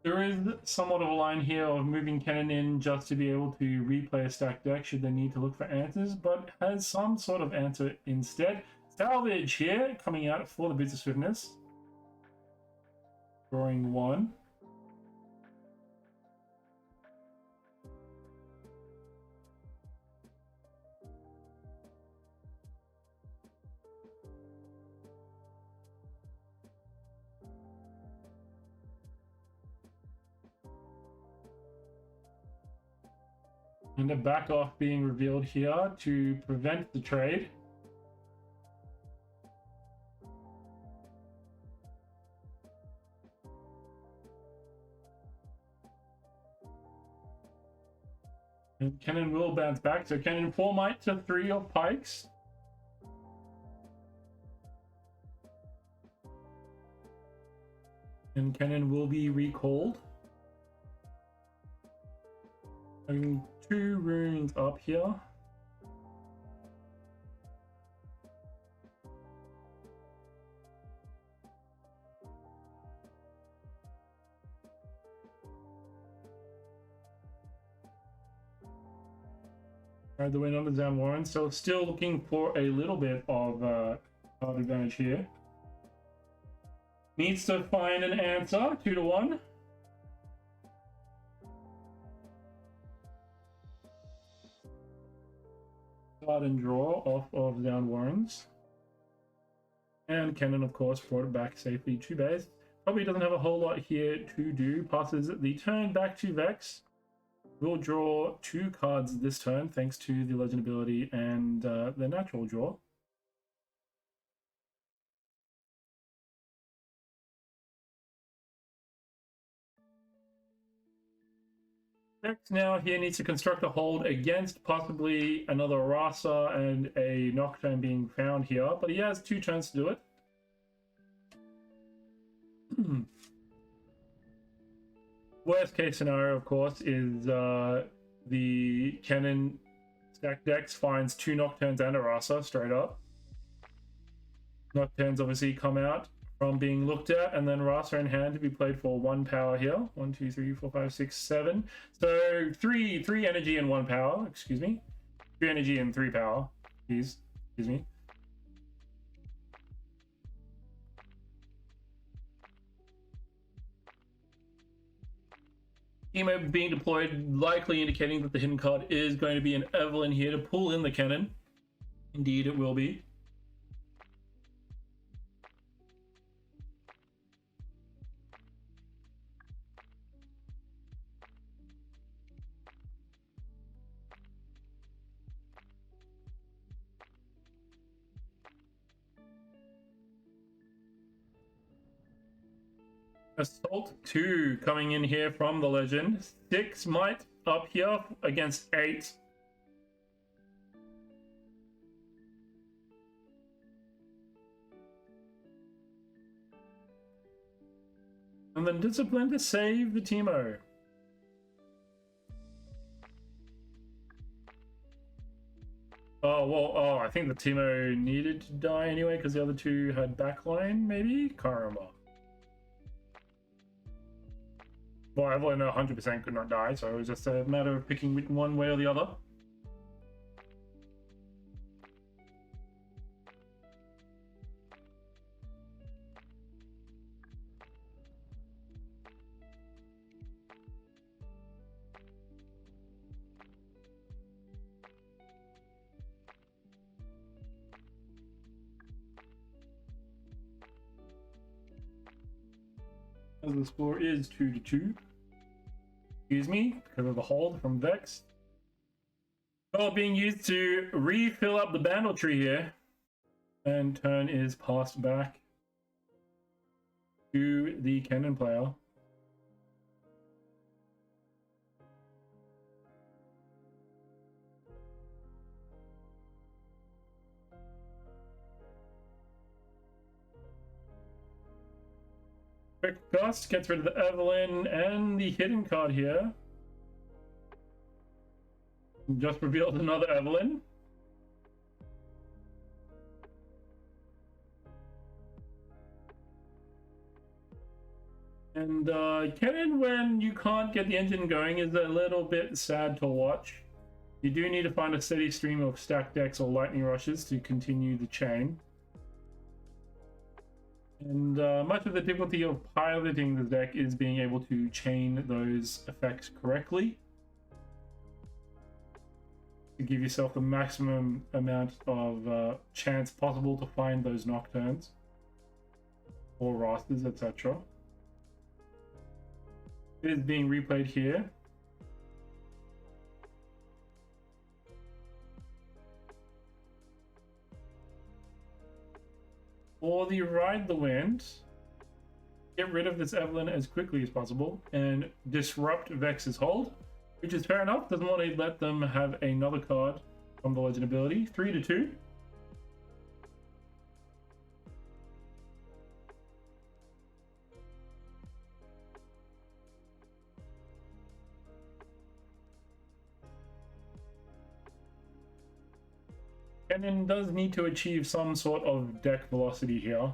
There is somewhat of a line here of moving cannon in just to be able to replay a stacked deck should they need to look for answers, but has some sort of answer instead. Salvage here, coming out for the Bits of Swiftness. Drawing 1. And a back off being revealed here to prevent the trade. And cannon will bounce back. So cannon 4 might to 3 of pikes. And cannon will be recalled. And 2 runes up here. The win on the down Warren, so still looking for a little bit of card advantage here. Needs to find an answer, 2 to 1. Card and draw off of down Warrens. And Cannon, of course, brought it back safely to base. Probably doesn't have a whole lot here to do. Passes the turn back to Vex. We'll draw 2 cards this turn, thanks to the legend ability and the natural draw. Next, now here needs to construct a hold against possibly another Rasa and a Nocturne being found here, but he has 2 turns to do it. Worst case scenario, of course, is the Cannon stack decks finds 2 Nocturnes and a Rasa straight up. Nocturnes obviously come out from being looked at, and then Rasa in hand to be played for 1 power here. 1, 2, 3, 4, 5, 6, 7. So 3 energy and 1 power. Excuse me. 3 energy and 3 power. Please. Excuse me. Emo being deployed, likely indicating that the hidden card is going to be an Evelyn here to pull in the cannon. Indeed, it will be. Assault 2 coming in here from the legend. 6 might up here against 8. And then discipline to save the Teemo. Oh, well, I think the Teemo needed to die anyway because the other 2 had backline, maybe? Can't remember. Well, Evelyn 100% could not die, so it was just a matter of picking one way or the other. As the score is 2 to 2. Excuse me, because of the hold from Vex. Well, being used to refill up the bandle tree here. And turn is passed back to the cannon player. Quick Gust gets rid of the Evelyn and the hidden card here. Just revealed another Evelyn. And cannon, when you can't get the engine going, is a little bit sad to watch. You do need to find a steady stream of stack decks or lightning rushes to continue the chain. And much of the difficulty of piloting the deck is being able to chain those effects correctly to give yourself the maximum amount of chance possible to find those Nocturnes or Rastas, etc. It is being replayed here. For the Ride the Wind, get rid of this Evelyn as quickly as possible and disrupt Vex's hold. which is fair enough. Doesn't want to let them have another card from the legend ability. 3-2. Cannon does need to achieve some sort of deck velocity here.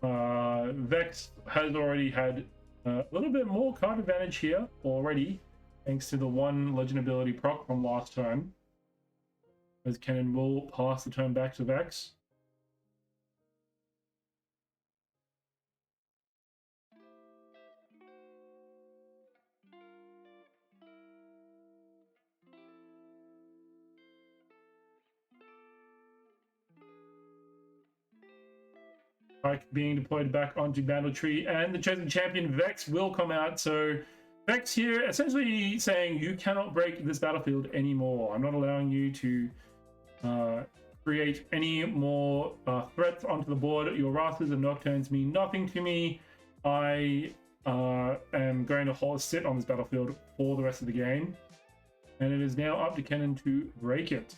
Vex has already had a little bit more card advantage here already, thanks to the one legend ability proc from last turn, as Cannon will pass the turn back to Vex. Pike being deployed back onto Battle Tree, and the chosen champion Vex will come out. So Vex here essentially saying you cannot break this battlefield anymore. I'm not allowing you to create any more threats onto the board. Your Rastas and Nocturnes mean nothing to me. I am going to sit on this battlefield for the rest of the game, and it is now up to Cannon to break it.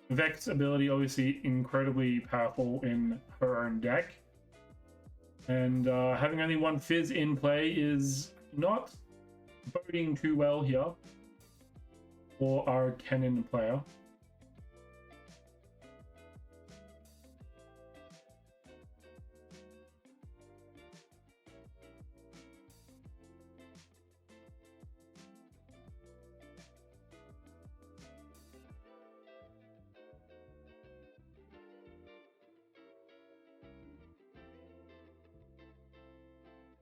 Vex ability obviously incredibly powerful in her own deck, and having only one Fizz in play is not boding too well here for our Cannon player.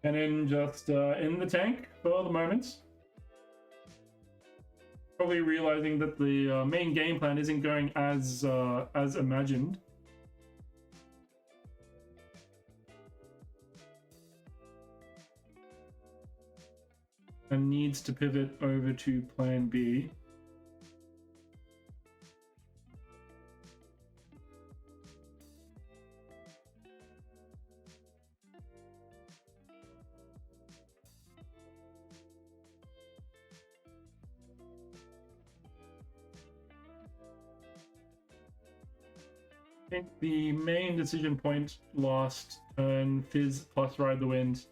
Cannon just in the tank for the moment. Probably realizing that the main game plan isn't going as imagined. And needs to pivot over to plan B. I think the main decision point last turn, Fizz plus Ride the Wind,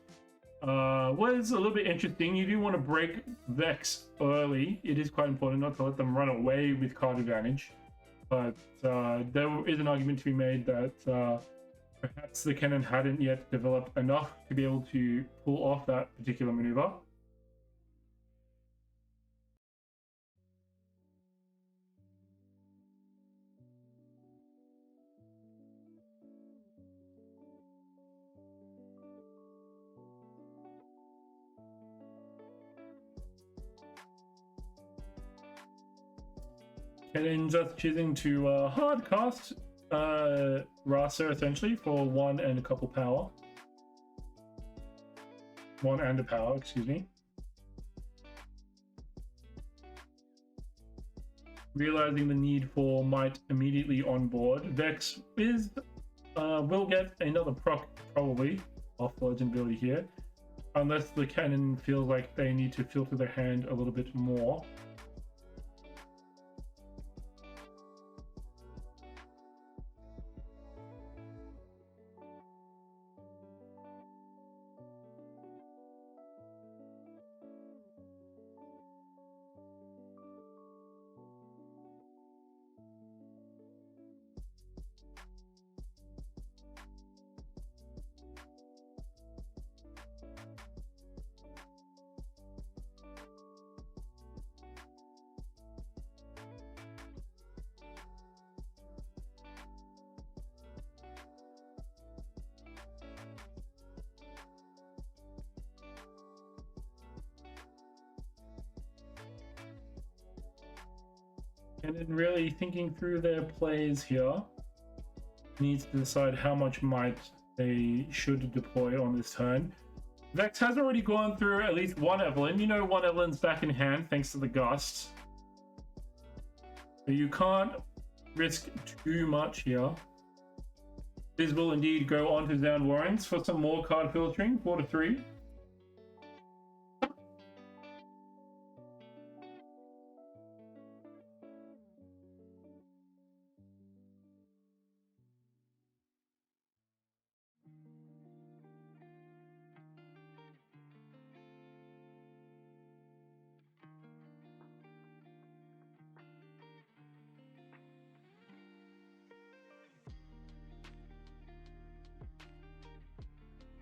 was a little bit interesting. You do want to break Vex early. It is quite important not to let them run away with card advantage. But there is an argument to be made that perhaps the Cannon hadn't yet developed enough to be able to pull off that particular maneuver. Cannon just choosing to hard cast Rasa essentially for 1 and a couple power. 1 and a power, excuse me. Realizing the need for might immediately on board, Vex is will get another proc probably off the legend ability here, unless the Cannon feels like they need to filter their hand a little bit more. And then really thinking through their plays here, needs to decide how much might they should deploy on this turn. Vex has already gone through at least one Evelyn. You know one Evelyn's back in hand thanks to the Gust. So you can't risk too much here. This will indeed go on to Zound Warrens for some more card filtering, 4-3.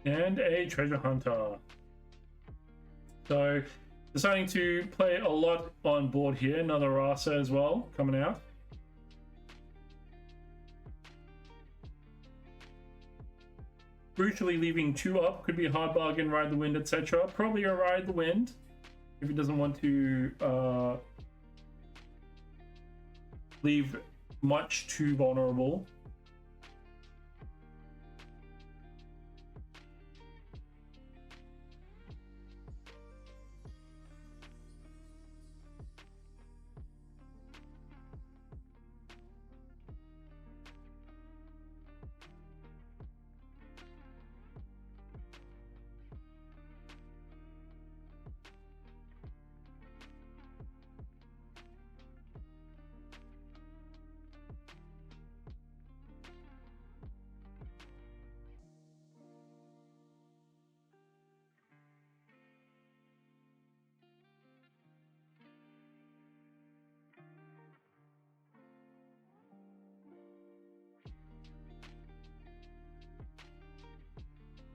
And a treasure hunter. So deciding to play a lot on board here. Another Rasa as well coming out. Brutally leaving 2 up could be a hard bargain, ride the wind, etc. Probably a ride the wind if he doesn't want to leave much too vulnerable.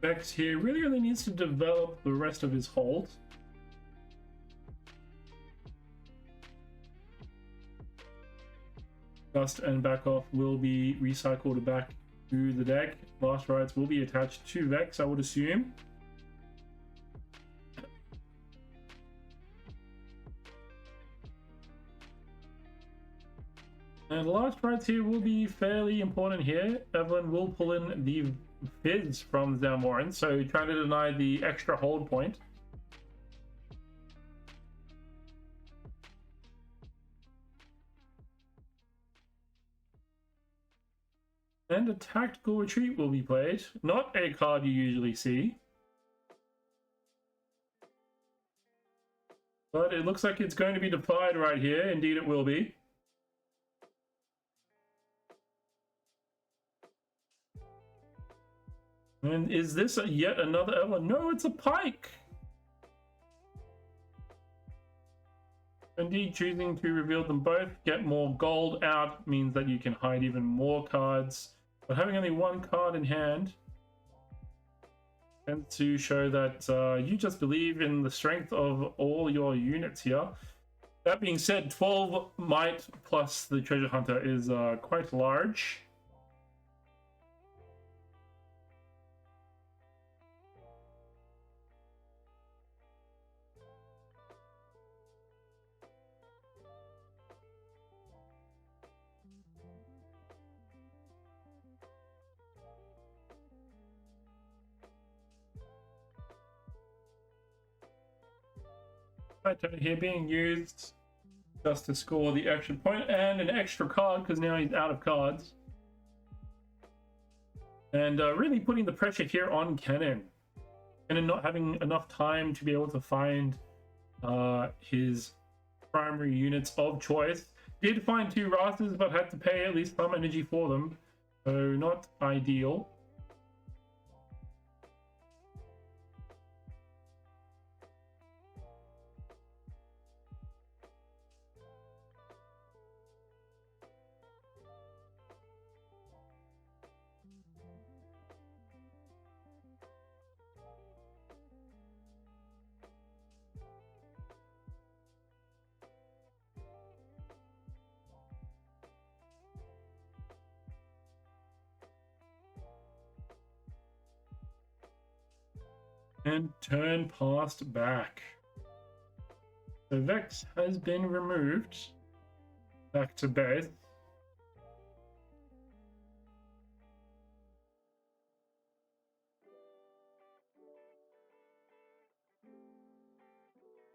Vex here really needs to develop the rest of his hold. Dust and back off will be recycled back to the deck. Last rites will be attached to Vex, I would assume. And last rites here will be fairly important here. Evelyn will pull in the Fizz from Zamorin, so trying to deny the extra hold point. And a tactical retreat will be played. Not a card you usually see. But it looks like it's going to be defied right here. Indeed it will be. And is this yet another Evelyn? No, it's a Pike! Indeed, choosing to reveal them both, get more gold out, means that you can hide even more cards. But having only 1 card in hand tends to show that you just believe in the strength of all your units here. That being said, 12 might plus the treasure hunter is quite large. Turn here being used just to score the extra point and an extra card because now he's out of cards. And really putting the pressure here on Kennen. Kennen not having enough time to be able to find his primary units of choice. Did find 2 Rastas but had to pay at least some energy for them. So not ideal. And turn past back. So Vex has been removed back to base.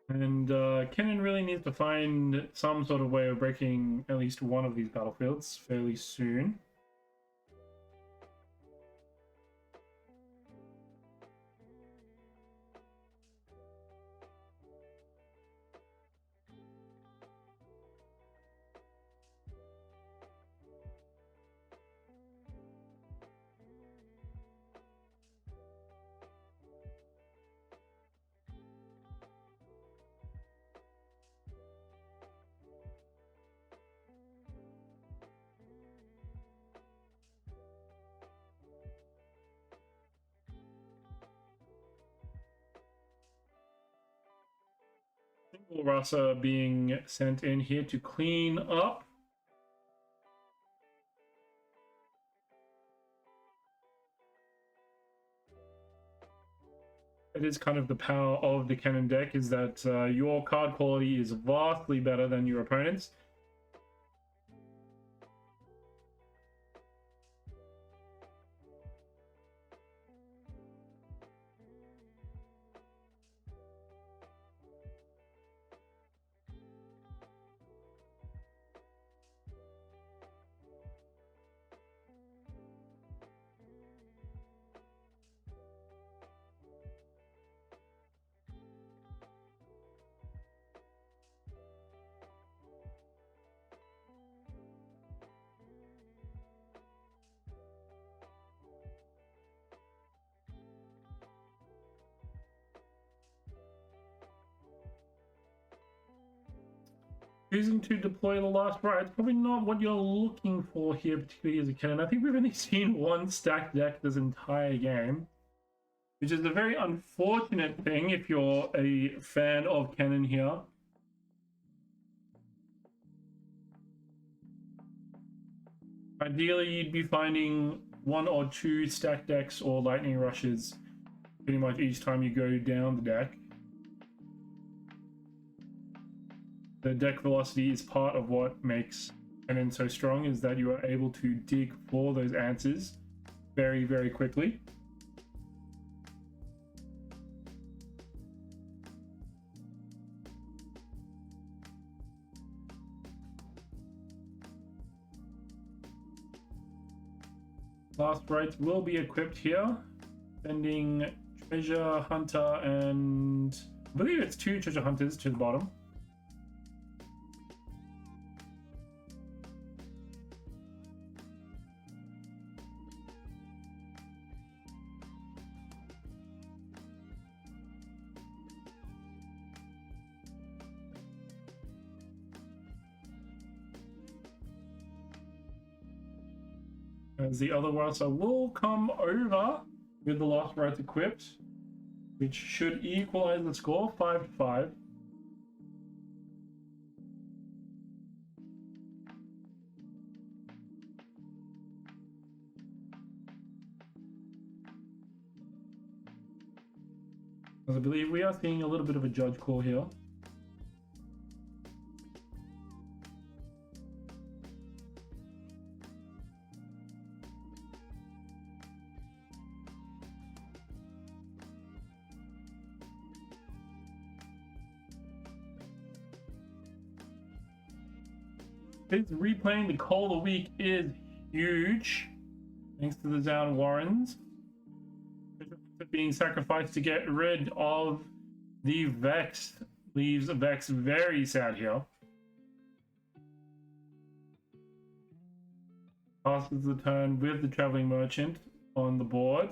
And Kennen really needs to find some sort of way of breaking at least one of these battlefields fairly soon. Rasa being sent in here to clean up. It is kind of the power of the cannon deck, is that your card quality is vastly better than your opponent's. Choosing to deploy the last right, it's probably not what you're looking for here, particularly as a cannon. I think we've only seen one stacked deck this entire game, which is a very unfortunate thing if you're a fan of cannon here. Ideally, you'd be finding one or two stacked decks or lightning rushes pretty much each time you go down the deck. The deck velocity is part of what makes cannon so strong, is that you are able to dig for those answers very, very quickly. Last rights will be equipped here, sending treasure hunter and I believe it's 2 treasure hunters to the bottom. As the other Rasa will come over with the last right equipped, which should equalize the score 5-5. As I believe we are seeing a little bit of a judge call here. His replaying the call of the week is huge, thanks to the down Warrens. Being sacrificed to get rid of the Vex leaves Vex very sad here. Passes the turn with the Traveling Merchant on the board.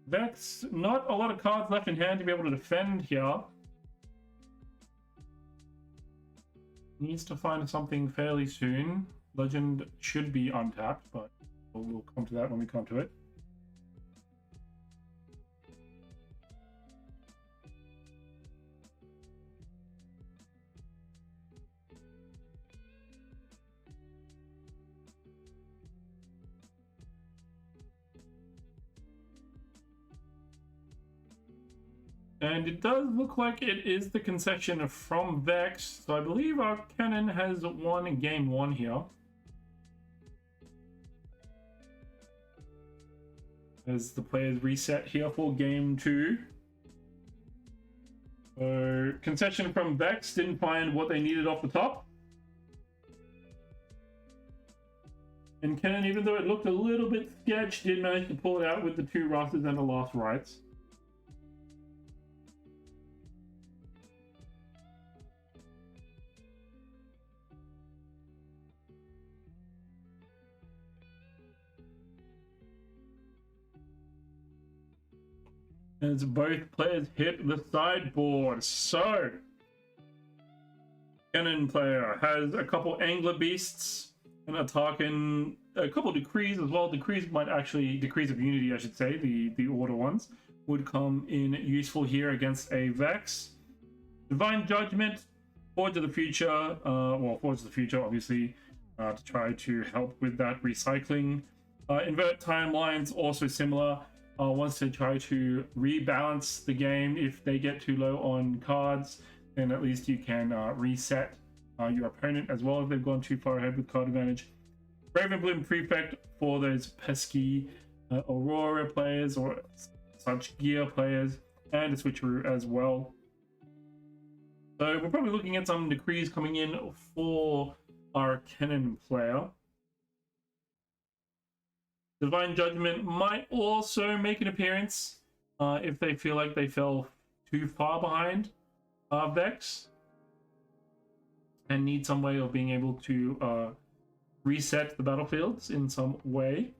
Vex, not a lot of cards left in hand to be able to defend here. Needs to find something fairly soon. Legend should be untapped, but we'll come to that when we come to it. And it does look like it is the concession from Vex, so I believe our cannon has won game 1 here. As the players reset here for game 2. So, concession from Vex, didn't find what they needed off the top. And cannon, even though it looked a little bit sketch, did manage to pull it out with the 2 Rasas and the last rights. As both players hit the sideboard. So, cannon player has a couple Angler Beasts and a Tarkin, a couple Decrees as well. Decrees might actually, Decrees of Unity I should say, the order ones, would come in useful here against a Vex. Divine Judgment, Forge of the Future, well, Forge of the Future, obviously, to try to help with that recycling. Invert Timelines, also similar, wants to try to rebalance the game. If they get too low on cards, then at least you can reset your opponent as well if they've gone too far ahead with card advantage. Raven Bloom Prefect for those pesky Aurora players or such gear players, and a switcheroo as well. So we're probably looking at some decrees coming in for our Cannon player. Divine Judgment might also make an appearance if they feel like they fell too far behind Vex and need some way of being able to reset the battlefields in some way.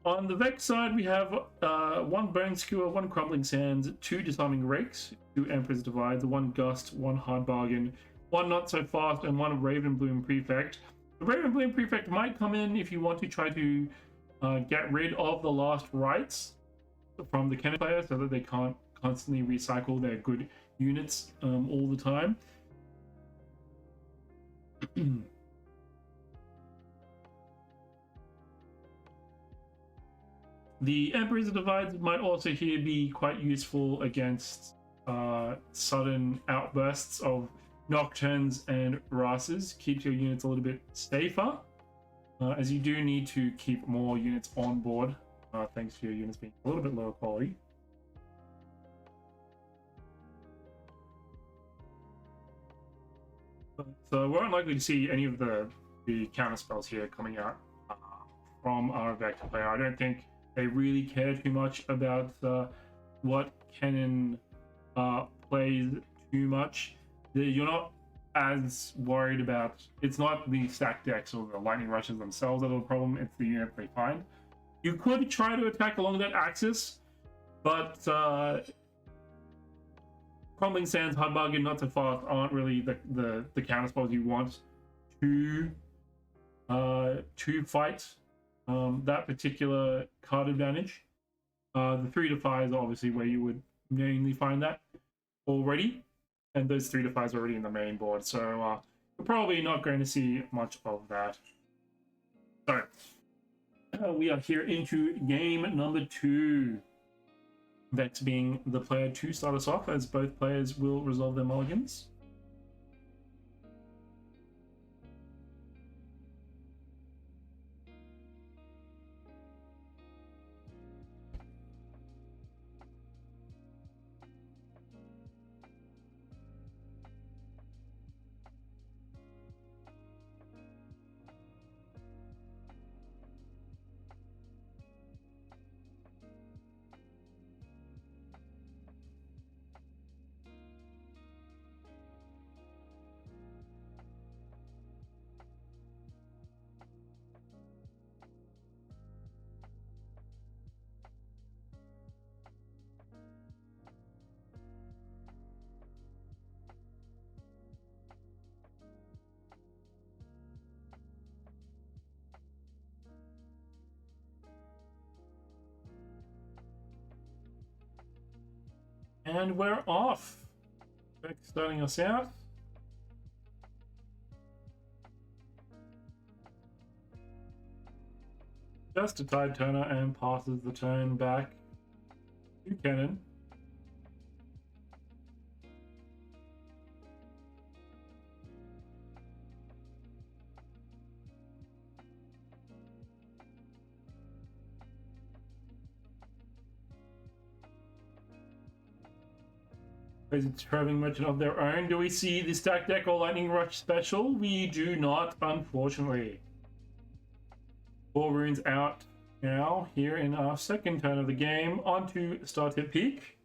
On the Vex side, we have 1 Bone Skewer, 1 Crumbling Sands, 2 Disarming Rakes, 2 Emperor's Divides, 1 Gust, 1 Hard Bargain, 1 Not So Fast, and 1 Raven Bloom Prefect. The Raven Bloom Prefect might come in if you want to try to get rid of the last rights from the Cannon player so that they can't constantly recycle their good units all the time. The Emperor's Divides might also here be quite useful against sudden outbursts of Nocturnes and Rases. Keeps your units a little bit safer, as you do need to keep more units on board, thanks to your units being a little bit lower quality. So we're unlikely to see any of the counter spells here coming out from our Vector player. I don't think they really care too much about what Cannon plays too much. You're not as worried about, it's not the stack decks or the lightning rushes themselves that are the problem, it's the unit they find. You could try to attack along that axis, but Crumbling Sands, Hard Bargain, Not So Fast aren't really the counter spells you want to fight that particular card advantage. The 3 to 5 is obviously where you would mainly find that already, and those 3 to 5s are already in the main board, so we're probably not going to see much of that. So we are here into game number 2. Vex being the player to start us off, as both players will resolve their mulligans. And we're off. Vex starting us out. Just a Tide Turner and passes the turn back to Cannon. Traveling Merchant of their own. Do we see the stack deck or Lightning Rush special? We do not, unfortunately. 4 runes out now here in our second turn of the game. On to Startip Peak.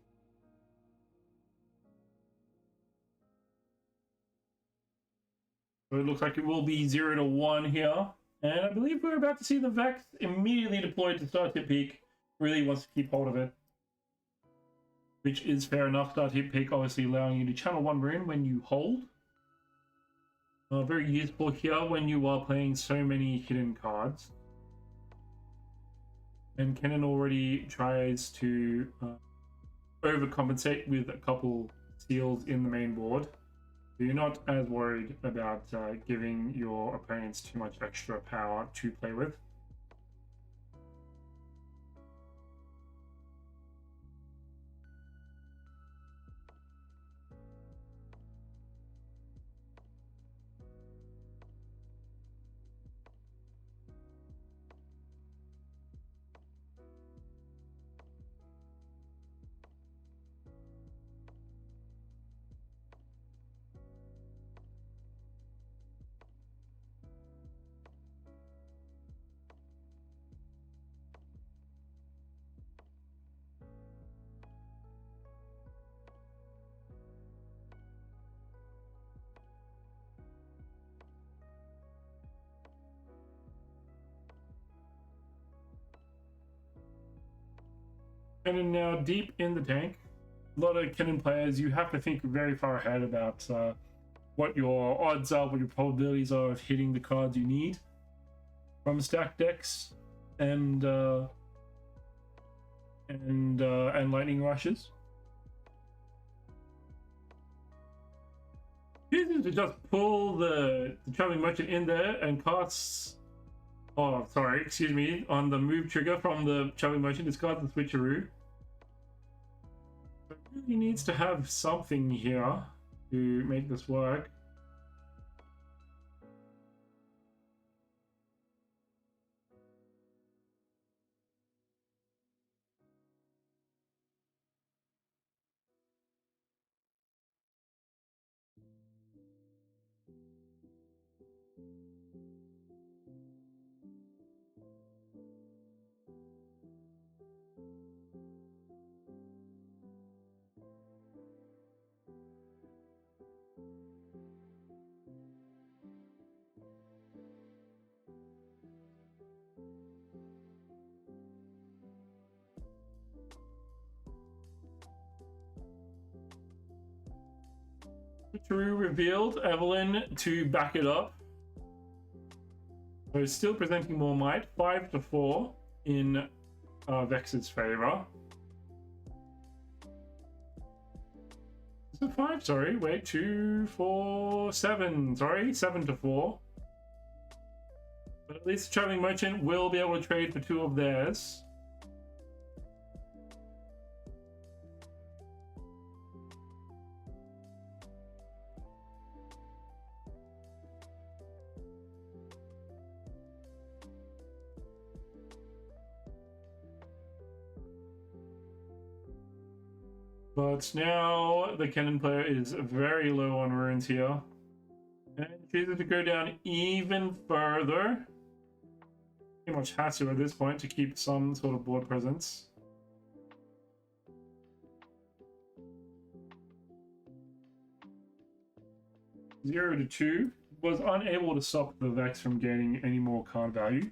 So it looks like it will be 0 to 1 here. And I believe we're about to see the Vex immediately deployed to Startip Peak. Really wants to keep hold of it, which is fair enough. Startip Peak obviously allowing you to channel 1 rune when you hold. Very useful here when you are playing so many hidden cards. And Cannon already tries to overcompensate with a couple seals in the main board. So you're not as worried about giving your opponents too much extra power to play with. And then now deep in the tank, a lot of cannon players, you have to think very far ahead about what your odds are, what your probabilities are of hitting the cards you need from stacked decks and lightning rushes. Choosing to just pull the traveling merchant in there and casts. Oh, sorry, excuse me. On the move trigger from the traveling merchant, discard the switcheroo. It really needs to have something here to make this work. True revealed Evelyn to back it up. So still presenting more might, 5-4 in Vex's favor. Is it 5? Sorry, wait, 2, 4, 7. Sorry, 7-4. But at least the traveling merchant will be able to trade for 2 of theirs. But now the cannon player is very low on runes here. And chooses to go down even further. Pretty much has to at this point to keep some sort of board presence. Zero to 2 was unable to stop the Vex from gaining any more card value.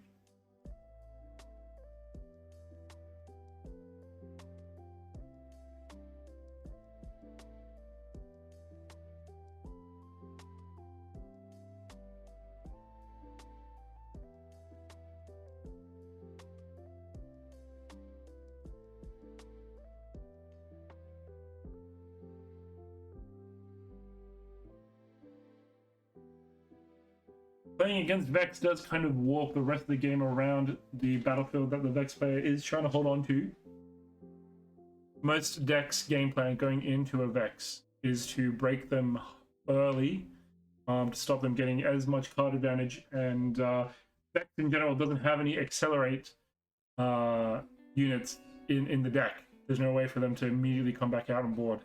Playing against Vex does kind of warp the rest of the game around the battlefield that the Vex player is trying to hold on to. Most decks' game plan going into a Vex is to break them early to stop them getting as much card advantage, and Vex in general doesn't have any accelerate units in the deck. There's no way for them to immediately come back out on board.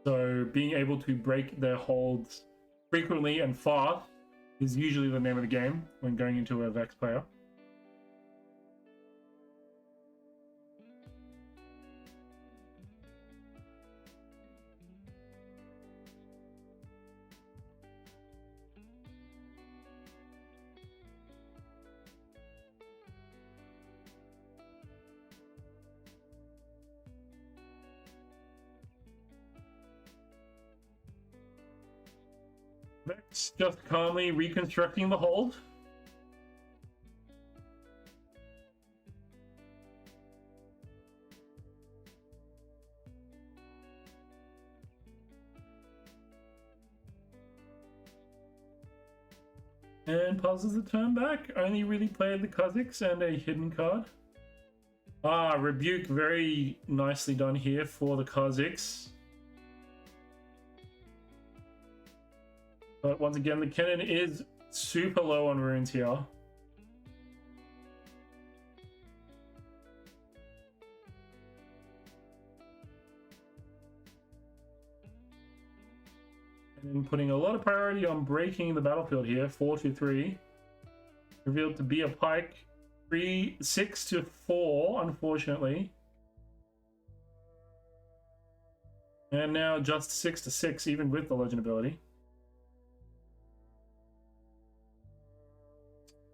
So being able to break their holds frequently and fast is usually the name of the game when going into a Vex player. Vex just calmly reconstructing the hold. And passes the turn back. Only really played the Kazakhs and a hidden card. Ah, Rebuke, very nicely done here for the Kazakhs. But once again, the cannon is super low on runes here. And putting a lot of priority on breaking the battlefield here. 4-3. Revealed to be a pike. 6-4, unfortunately. And now just 6-6, even with the legend ability.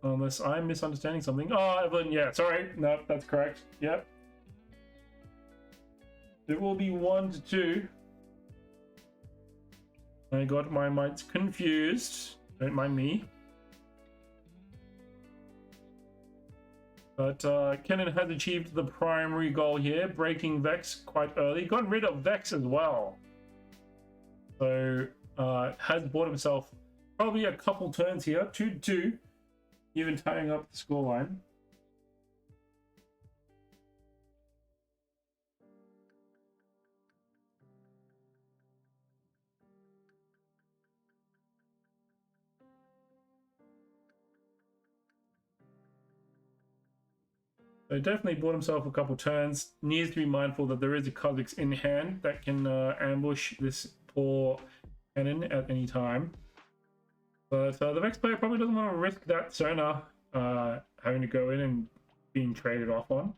Unless I'm misunderstanding something. Oh, Evelyn, yeah, sorry. No, that's correct. Yep. It will be 1-2. I got my mites confused. Don't mind me. But Kennen has achieved the primary goal here, breaking Vex quite early. Gotten rid of Vex as well. So has bought himself probably a couple turns here. 2-2. Even tying up the scoreline. So definitely bought himself a couple turns. Needs to be mindful that there is a Kha'Zix in hand that can ambush this poor cannon at any time. But the Vex player probably doesn't want to risk that Sona having to go in and being traded off on.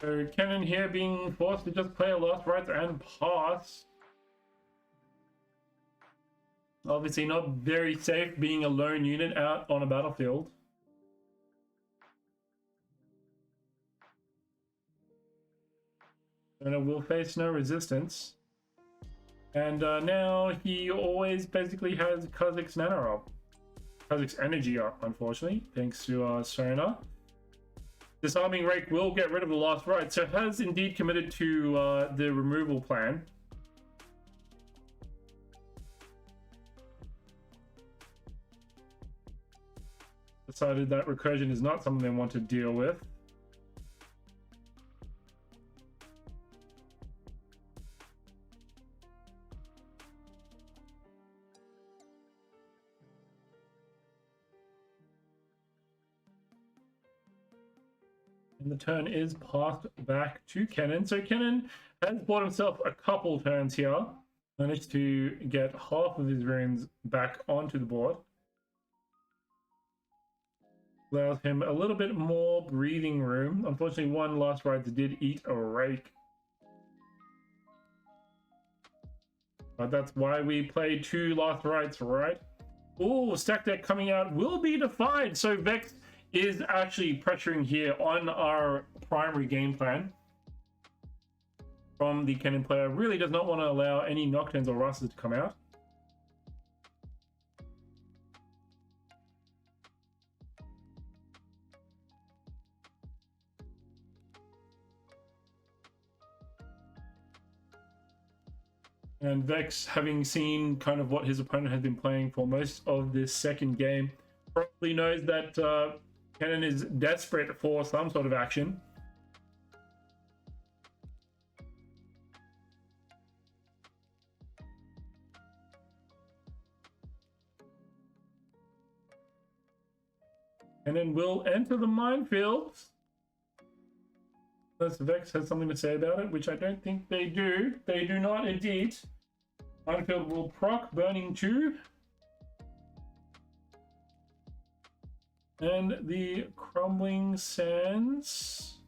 So Kennen here being forced to just play a last rites and pass. Obviously not very safe being a lone unit out on a battlefield. And it will face no resistance. And now he always basically has Kha'Zix Nana up. Kha'Zix Energy up, unfortunately, thanks to Sona. Disarming Rake will get rid of the last right, so has indeed committed to the removal plan. Decided that recursion is not something they want to deal with. And the turn is passed back to Kennen. So Kennen has bought himself a couple turns here. Managed to get half of his runes back onto the board. Allows him a little bit more breathing room. Unfortunately, one last rides did eat a rake. But that's why we play two last rides, right? Ooh, stack deck coming out will be defied. So Vex is actually pressuring here on our primary game plan from the Kennen player. Really does not want to allow any Nocturnes or Russes to come out. And Vex, having seen kind of what his opponent has been playing for most of this second game, probably knows that Kennen is desperate for some sort of action. And then we'll enter the minefield. Unless Vex has something to say about it, which I don't think they do. They do not indeed. Minefield will proc, burning 2. And the Crumbling Sands.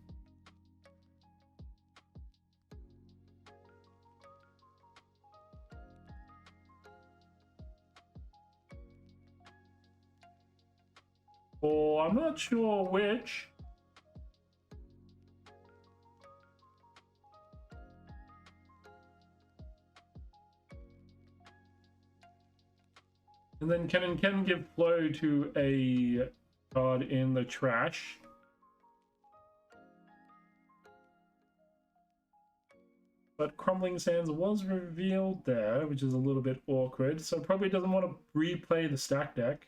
Oh, I'm not sure which. And then can give flow to a card in the trash. But Crumbling Sands was revealed there, which is a little bit awkward. So probably doesn't want to replay the stack deck.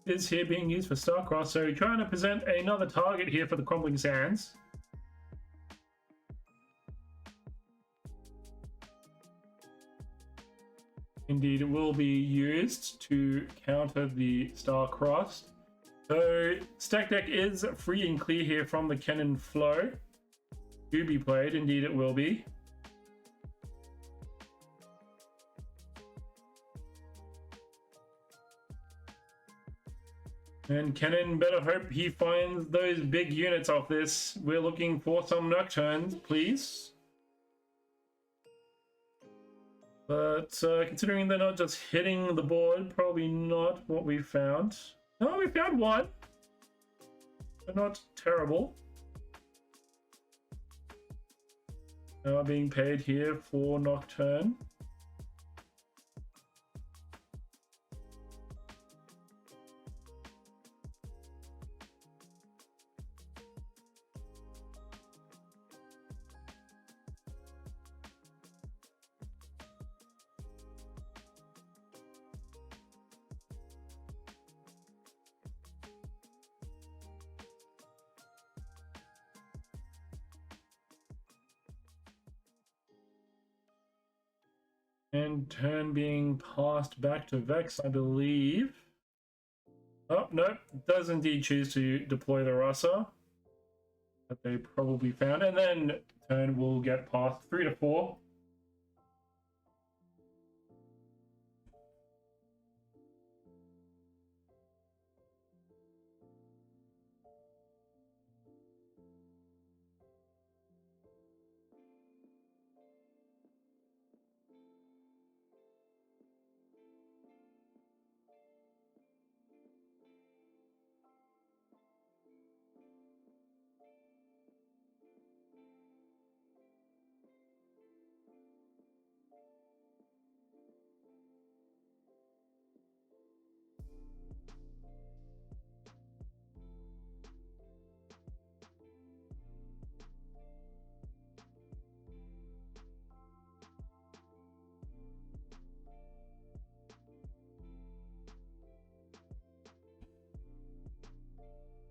Is here being used for Starcross, so trying to present another target here for the Crumbling Sands. Indeed, it will be used to counter the Starcross. So stack deck is free and clear here from the cannon flow to be played. Indeed, it will be. And Cannon better hope he finds those big units off this. We're looking for some Nocturnes, please. But considering they're not just hitting the board, probably not what we found. Oh, we found one. But not terrible. Now being paid here for Nocturne. And turn being passed back to Vex, I believe. Oh, no, does indeed choose to deploy the Rasa that they probably found. And then turn will get passed 3 to 4.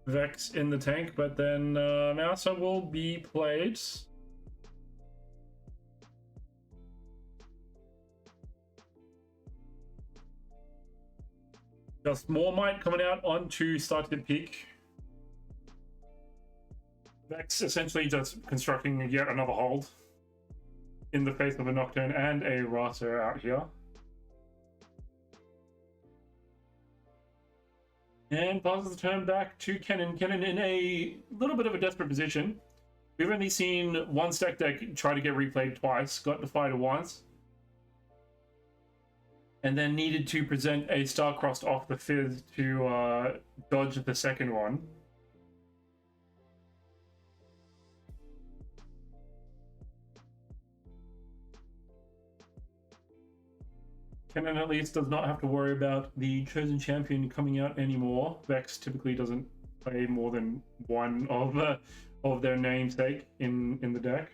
Vex in the tank, but then Mouser will be played. Just more might coming out onto start to peak. Vex essentially just constructing yet another hold in the face of a Nocturne and a Rasa out here. And passes the turn back to Cannon. Cannon in a little bit of a desperate position. We've only seen one stack deck try to get replayed twice, got defied once, and then needed to present a Starcrossed off the fizz to dodge the second one. Kennen at least does not have to worry about the chosen champion coming out anymore. Vex typically doesn't play more than one of their namesake in the deck.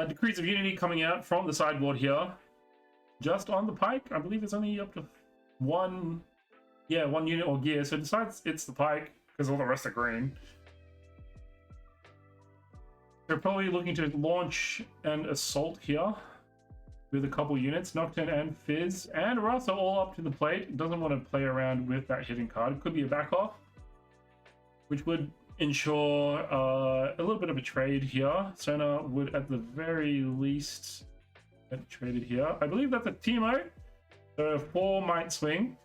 Decrees of Unity coming out from the sideboard here. Just on the pike. I believe it's only up to one unit or gear. So decides it's the pike because all the rest are green. They're probably looking to launch an assault here with a couple units. Nocturne and Fizz and Russ are all up to the plate. Doesn't want to play around with that hidden card. It could be a back off, which would ensure a little bit of a trade here. Sona would at the very least get traded here. I believe that's a Teemo, so 4 might swing.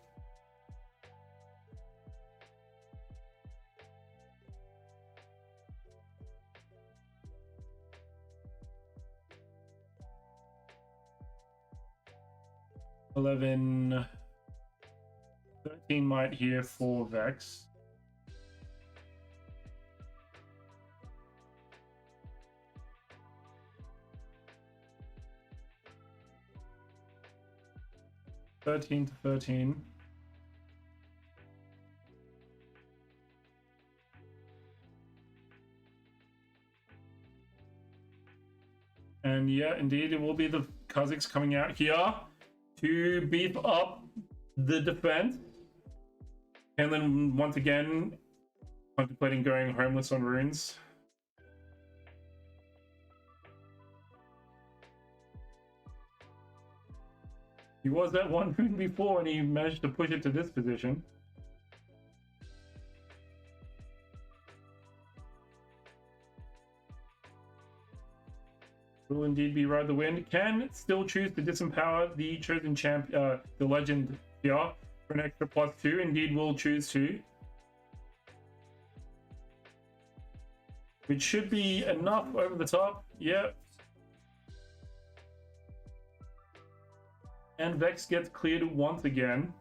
$11, 13 might here for Vex. $13 to 13. And yeah, indeed, it will be the Kazakhs coming out here to beef up the defense. And then once again, contemplating going homeless on runes. He was at 1 rune before and he managed to push it to this position. Will indeed be Ride the Wind. Can still choose to disempower the chosen champ, the legend here for an extra +2. Indeed will choose to. Which should be enough over the top. Yep. And Vex gets cleared once again,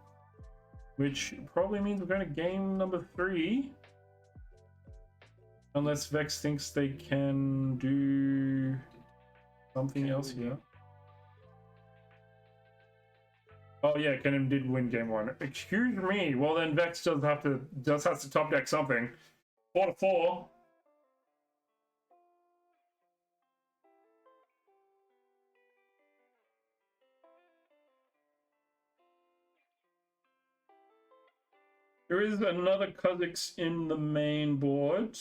which probably means we're going to game number 3. Unless Vex thinks they can do something else here. Oh yeah, Kennen did win game 1. Excuse me. Well then Vex does has to top deck something. 4 to 4. There is another Kazakhs in the main board.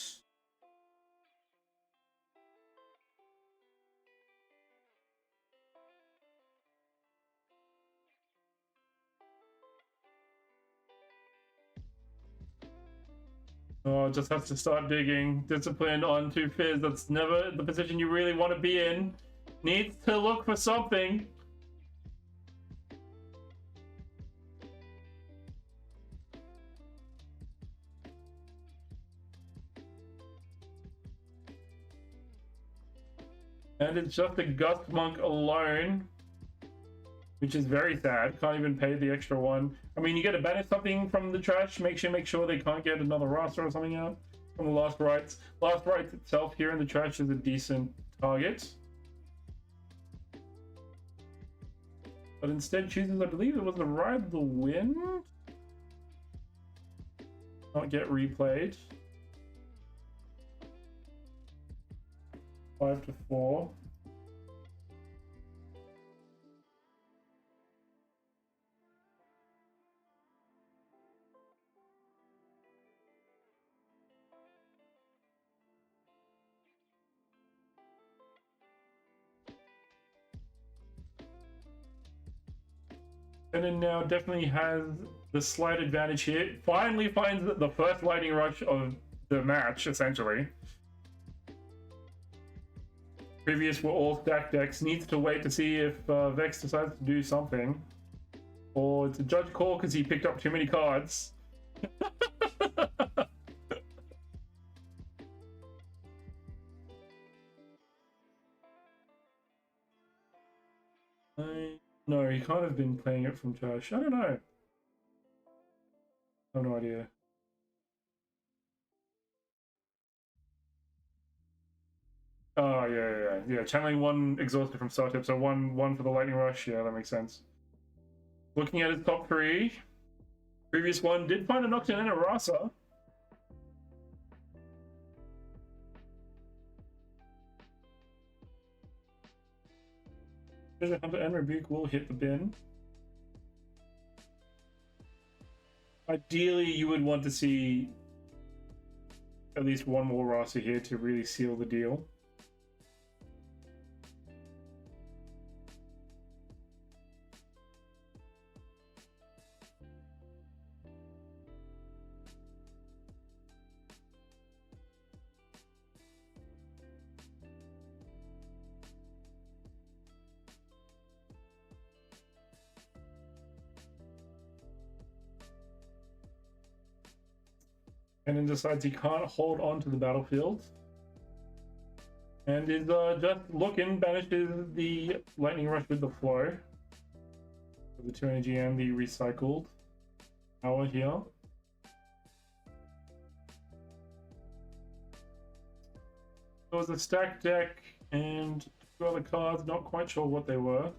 Oh, just has to start digging. Discipline onto Fizz. That's never the position you really want to be in. Needs to look for something. And it's just a Gust Monk alone, which is very sad. Can't even pay the extra 1. I mean, you get to banish something from the trash. Make sure they can't get another roster or something out from the Last Rites. Last Rites itself here in the trash is a decent target. But instead chooses, I believe it was the Ride the Wind. Not get replayed. 5 to 4. Kennen now definitely has the slight advantage here. Finally finds the first lightning rush of the match, essentially. Previous were all stacked decks. Needs to wait to see if Vex decides to do something. Or it's a judge call because he picked up too many cards. No, he can't have been playing it from trash. I don't know. I have no idea. Oh, yeah. Channeling one exhausted from start tip, so one for the lightning rush. Yeah, that makes sense. Looking at his top three, previous one did find a Nocturne and a Rasa. Treasure Hunter and Rebuke will hit the bin. Ideally, you would want to see at least one more Rasa here to really seal the deal. And then decides he can't hold on to the battlefield. And is just looking, banishes the lightning rush with the flow. The 2 energy and the recycled power here. It was a stacked deck and 2 other cards, not quite sure what they were.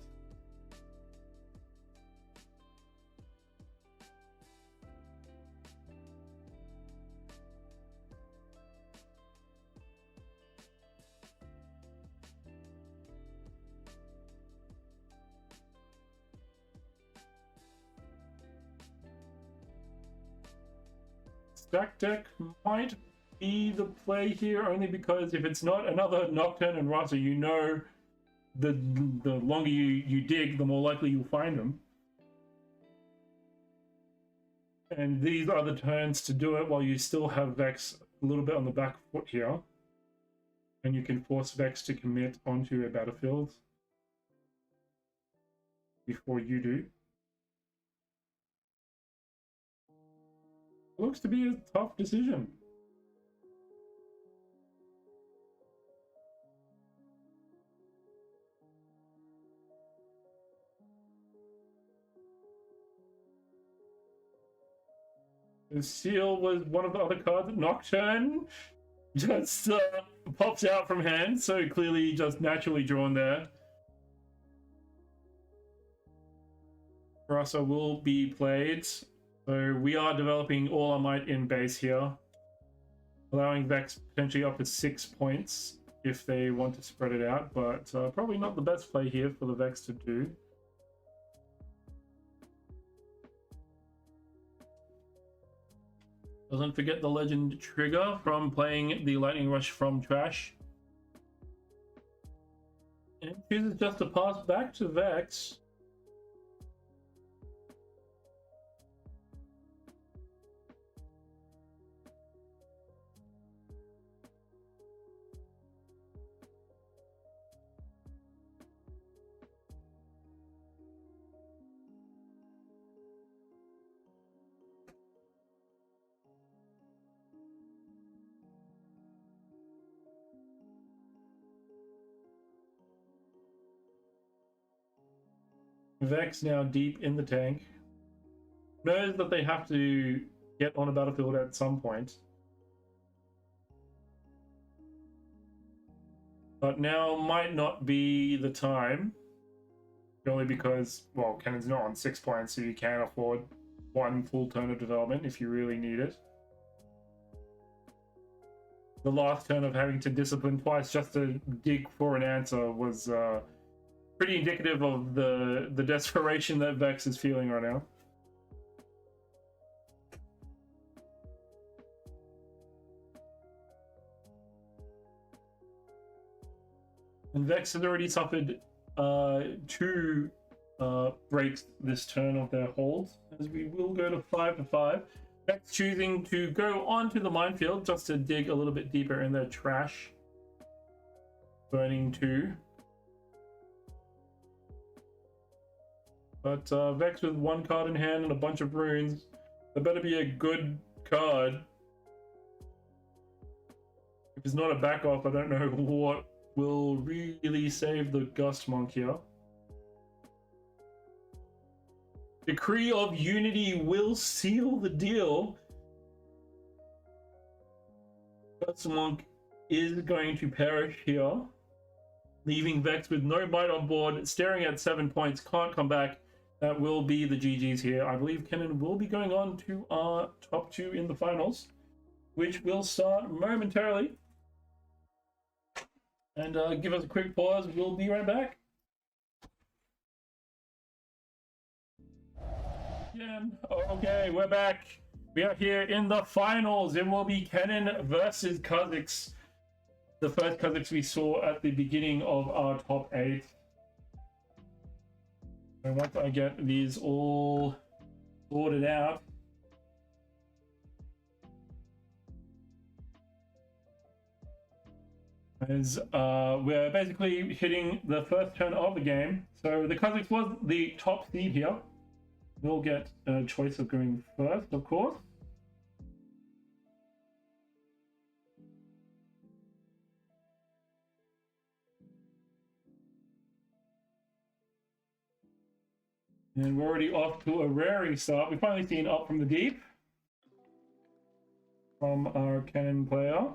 Stack deck might be the play here, only because if it's not another Nocturne and Rasa, you know the longer you dig, the more likely you'll find them. And these are the turns to do it while you still have Vex a little bit on the back foot here. And you can force Vex to commit onto a battlefield before you do. Looks to be a tough decision. The seal was one of the other cards. Nocturne just pops out from hand, so clearly just naturally drawn there. Rasa will be played. So we are developing all our might in base here, allowing Vex potentially up to 6 points if they want to spread it out, but probably not the best play here for the Vex to do. Doesn't forget the legend trigger from playing the Lightning Rush from trash. And chooses just to pass back to Vex. Vex now deep in the tank. Knows that they have to get on a battlefield at some point. But now might not be the time. Purely because, well, Cannon's not on 6 points, so you can afford one full turn of development if you really need it. The last turn of having to discipline twice just to dig for an answer was pretty indicative of the desperation that Vex is feeling right now. And Vex has already suffered 2 breaks this turn of their holds, as we will go to 5-5. Vex choosing to go onto the minefield just to dig a little bit deeper in their trash. Burning 2. But Vex with 1 card in hand and a bunch of runes. That better be a good card. If it's not a back off, I don't know what will really save the Gust Monk here. Decree of Unity will seal the deal. Gust Monk is going to perish here, leaving Vex with no might on board, staring at 7 points, can't come back. That will be the GG's here. I believe Kennen will be going on to our top 2 in the finals, which will start momentarily. And give us a quick pause. We'll be right back. Okay, we're back. We are here in the finals. It will be Kennen versus Kha'Zix. The first Kha'Zix we saw at the beginning of our top 8. And once I get these all sorted out, as we're basically hitting the first turn of the game. So the Kha'Zix was the top seed here. We'll get a choice of going first, of course. And we're already off to a raring start. We've finally seen Up from the Deep from our Kennen player.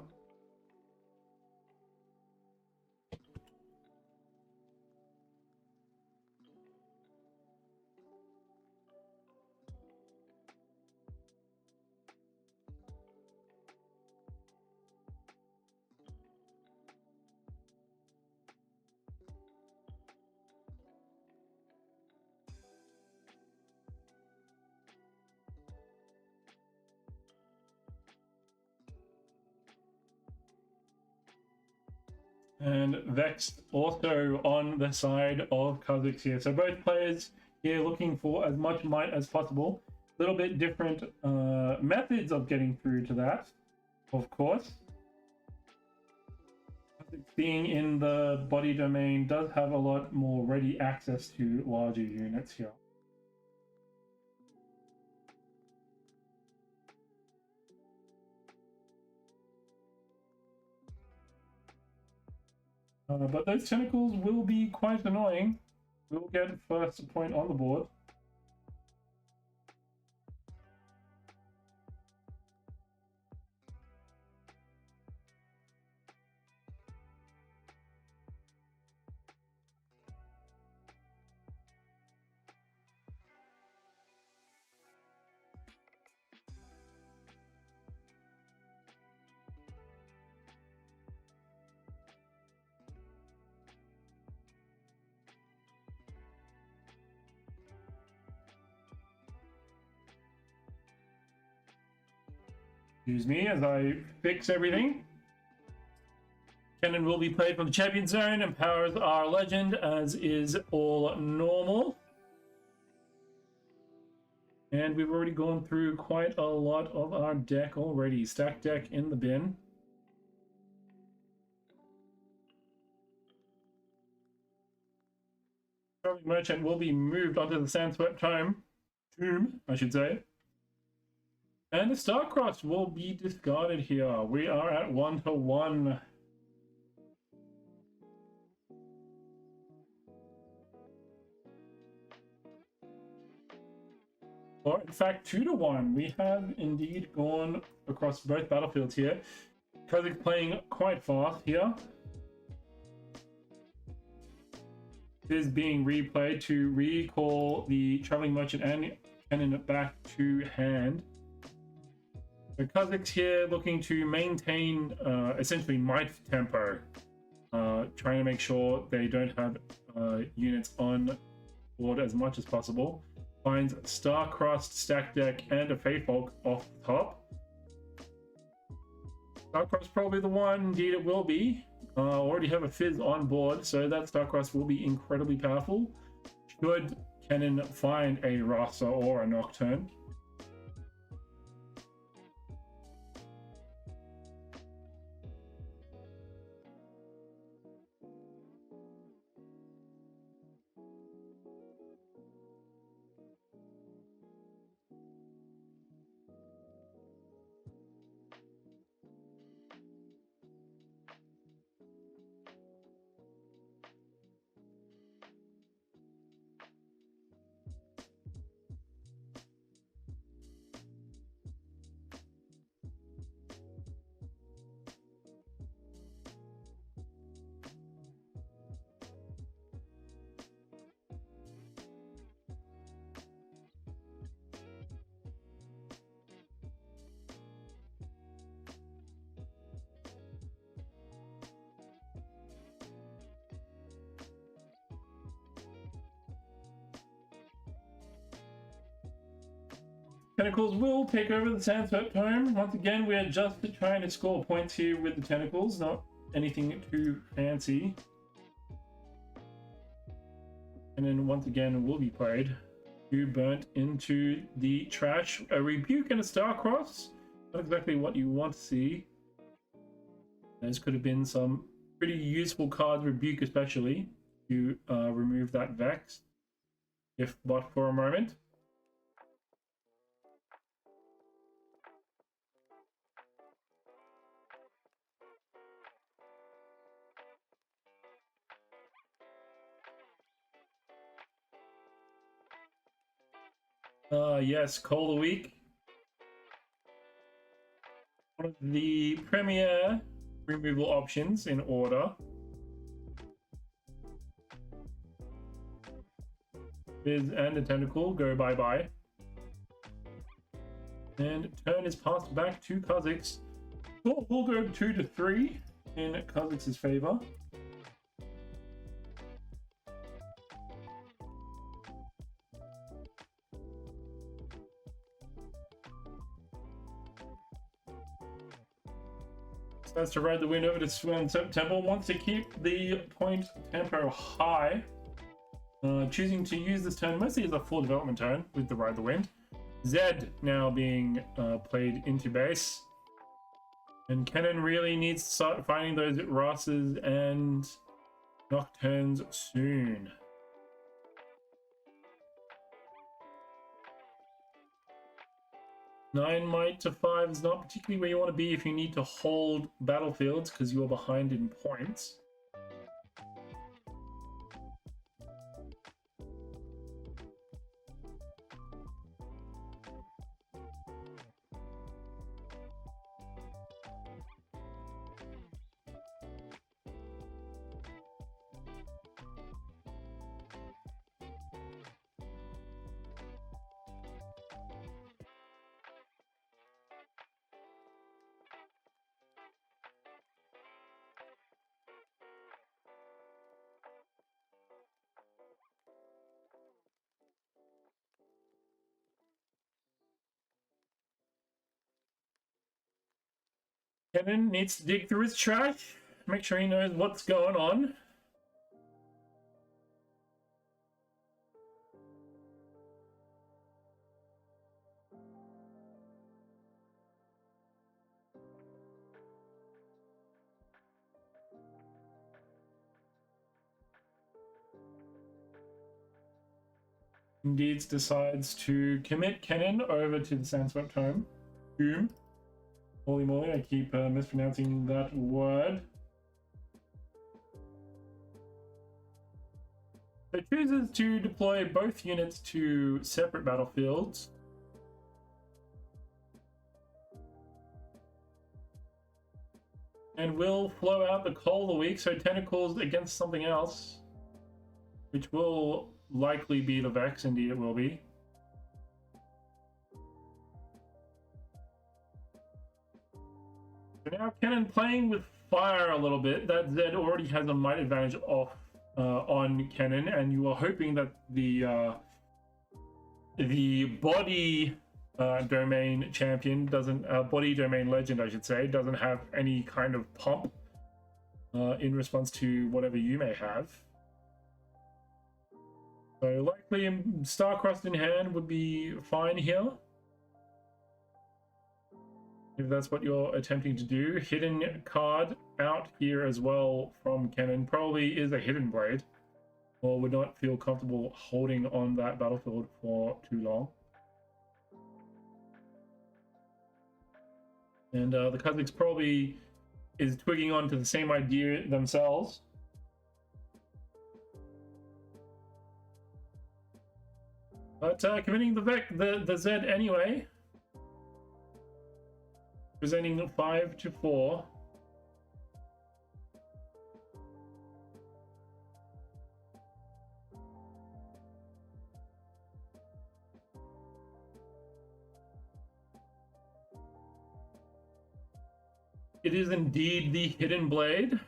And Vex also on the side of Kha'Zix here. So both players here looking for as much might as possible. A little bit different methods of getting through to that, of course. Kha'Zix being in the body domain does have a lot more ready access to larger units here. But those tentacles will be quite annoying. We'll get first point on the board. Excuse me as I fix everything. Kennen will be played from the champion zone and powers our legend, as is all normal. And we've already gone through quite a lot of our deck already. Stack deck in the bin. Traveling Merchant will be moved onto the Sandswept tomb, I should say. And the Starcross will be discarded here. We are at 1-1. Or in fact 2-1. We have indeed gone across both battlefields here. Kha'Zix playing quite fast here. It is being replayed to recall the Traveling Merchant and Kennen back to hand. So Kha'Zix here looking to maintain essentially might tempo, trying to make sure they don't have units on board as much as possible. Finds Starcrossed, Stack Deck, and a Feyfolk off the top. Starcross probably the one, indeed it will be. Already have a Fizz on board, so that Starcross will be incredibly powerful. Should Cannon find a Rasa or a Nocturne. Tentacles will take over the Sandswept home. Once again, we are just trying to score points here with the Tentacles, not anything too fancy. And then once again will be played. You burnt into the trash. A Rebuke and a Starcross. Not exactly what you want to see. Those could have been some pretty useful cards, Rebuke especially, to remove that Vex, if but for a moment. Yes, Call of the Week. One of the premier removal options in order. Fizz and a Tentacle go bye-bye. And turn is passed back to Kha'Zix. Score will go 2-3 in Kha'Zix's favor. That's to ride the wind over to Sunset Temple. Wants to keep the point tempo high. Choosing to use this turn mostly as a full development turn with the Ride the Wind. Zed now being played into base. And Cannon really needs to start finding those Rasas and Nocturnes soon. Nine might to 5 is not particularly where you want to be if you need to hold battlefields because you are behind in points. Kevin needs to dig through his trash, make sure he knows what's going on. Indeed decides to commit Kennen over to the Sandswept home. Boom. Holy moly, I keep mispronouncing that word. So chooses to deploy both units to separate battlefields. And will flow out the Call of the Week, so Tentacles against something else. Which will likely be the Vex, indeed it will be. So now Kennen playing with fire a little bit. That Zed already has a might advantage off on Kennen, and you are hoping that the body domain champion doesn't, body domain legend I should say, doesn't have any kind of pump in response to whatever you may have. So likely Star-Crossed in hand would be fine here. If that's what you're attempting to do. Hidden card out here as well from Cannon probably is a Hidden Blade, or would not feel comfortable holding on that battlefield for too long. And the Kazakhs probably is twigging on to the same idea themselves. But committing the Z anyway. Presenting 5-4. It is indeed the Hidden Blade.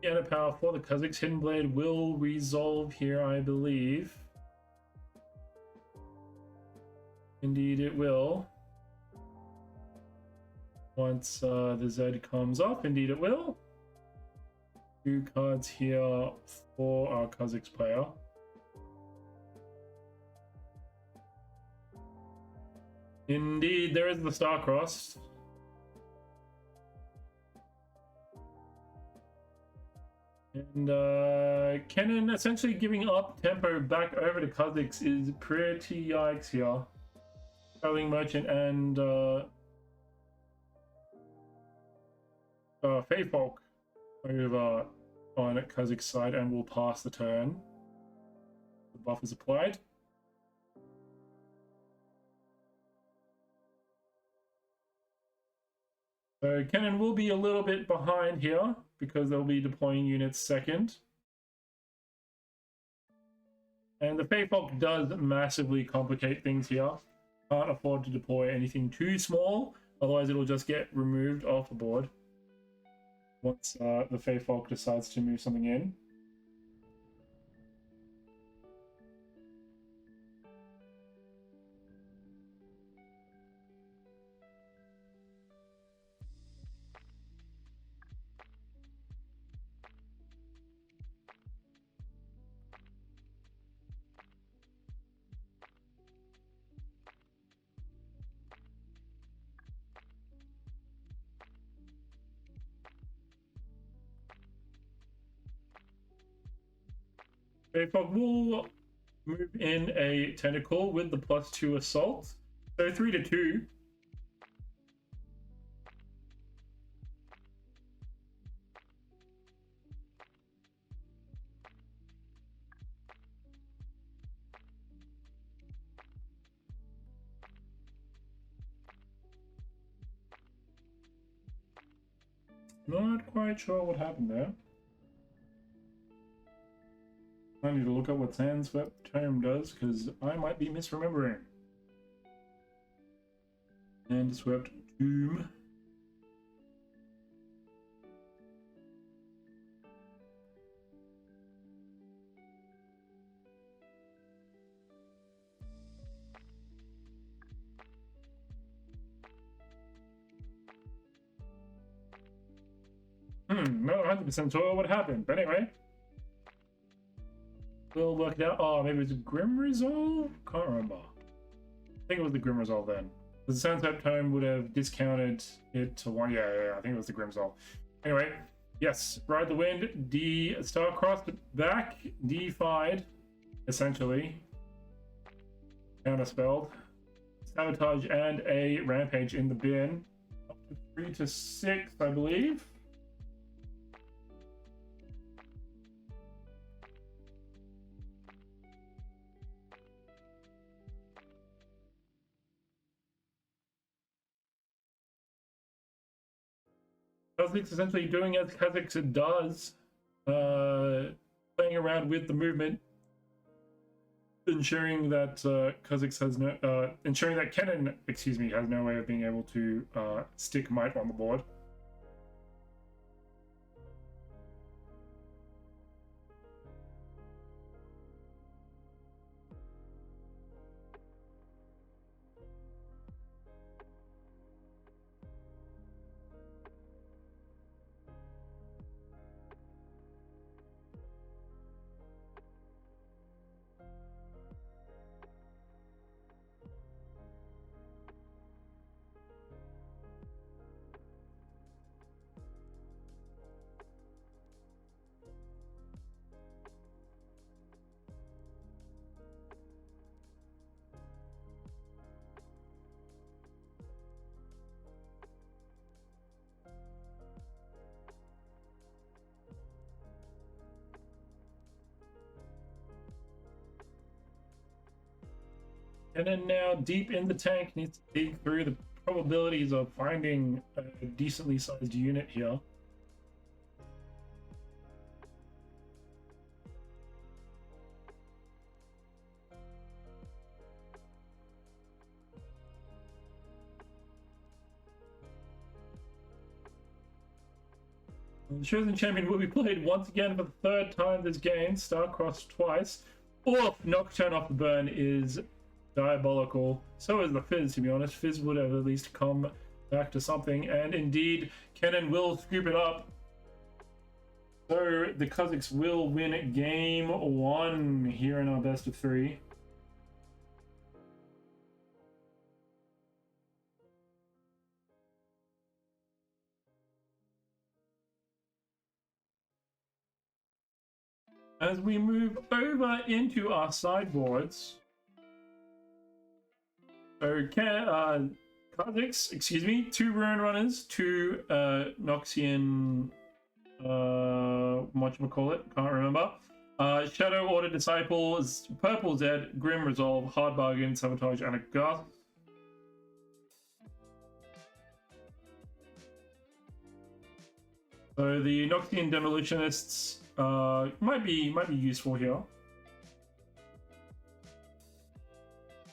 Piano power for the Kazakhs. Hidden Blade will resolve here, I believe. Indeed it will. Once the Z comes off, indeed it will. 2 cards here for our Kazakhs player. Indeed, there is the Star-Crossed. And Kennen essentially giving up tempo back over to Kazakhs is pretty yikes here. Selling Merchant and Fey Folk over on Kazakhs side and will pass the turn. The buff is applied. So Cannon will be a little bit behind here because they'll be deploying units second. And the Fey Folk does massively complicate things here. Can't afford to deploy anything too small, otherwise it'll just get removed off the board once the Fey Folk decides to move something in. Fey Folk will move in a tentacle with the +2 assault. So 3-2. Not quite sure what happened there. I need to look up what Sandswept Tome does, because I might be misremembering. Sandswept Tomb. Not 100% sure what happened, but anyway. We'll work it out. Oh, maybe it was a Grim Resolve? Can't remember. I think it was the Grim Resolve then. The Sunset Tome would have discounted it to 1. Yeah, I think it was the Grim Resolve. Anyway, yes, Ride the Wind, D Star-Crossed back, D-fied, essentially. Counterspelled. Sabotage and a Rampage in the bin. Up to 3-6, I believe. Kazakhs essentially doing as Kazakhs does, playing around with the movement, ensuring that Kazakhs has no, ensuring that Kennen, excuse me, has no way of being able to stick might on the board. And then now deep in the tank, needs to dig through the probabilities of finding a decently sized unit here. The chosen champion will be played once again for the third time this game, star-crossed twice. Or Nocturne off the burn is diabolical. So is the Fizz, to be honest. Fizz would have at least come back to something. And indeed, Kennen will scoop it up. So the Kazakhs will win game 1 here in our best of 3. As we move over into our sideboards, so Kazakhs, excuse me, 2 Ruin Runners, 2 Noxian, whatchamacallit, can't remember. Shadow Order Disciples, Purple Zed, Grim Resolve, Hard Bargain, Sabotage, and a Gust. So the Noxian Demolitionists might be useful here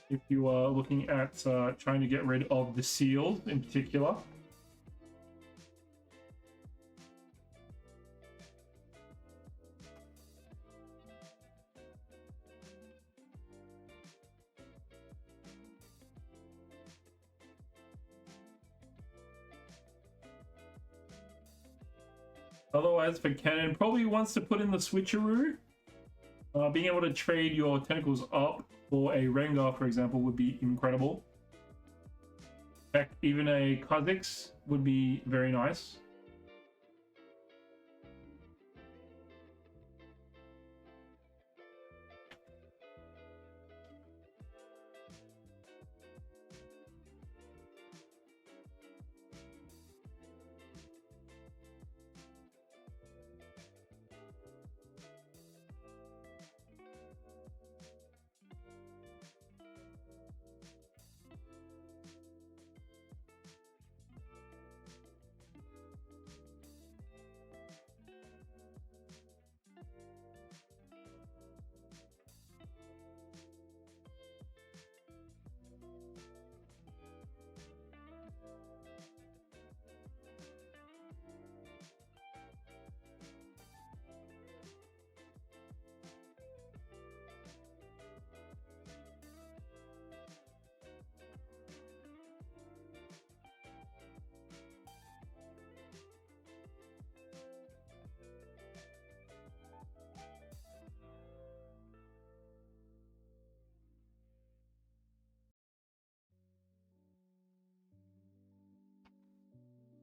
if you are looking at trying to get rid of the seals in particular. Otherwise, for Kennen, probably wants to put in the switcheroo. Being able to trade your tentacles up for a Rengar, for example, would be incredible. Heck, even a Kha'Zix would be very nice.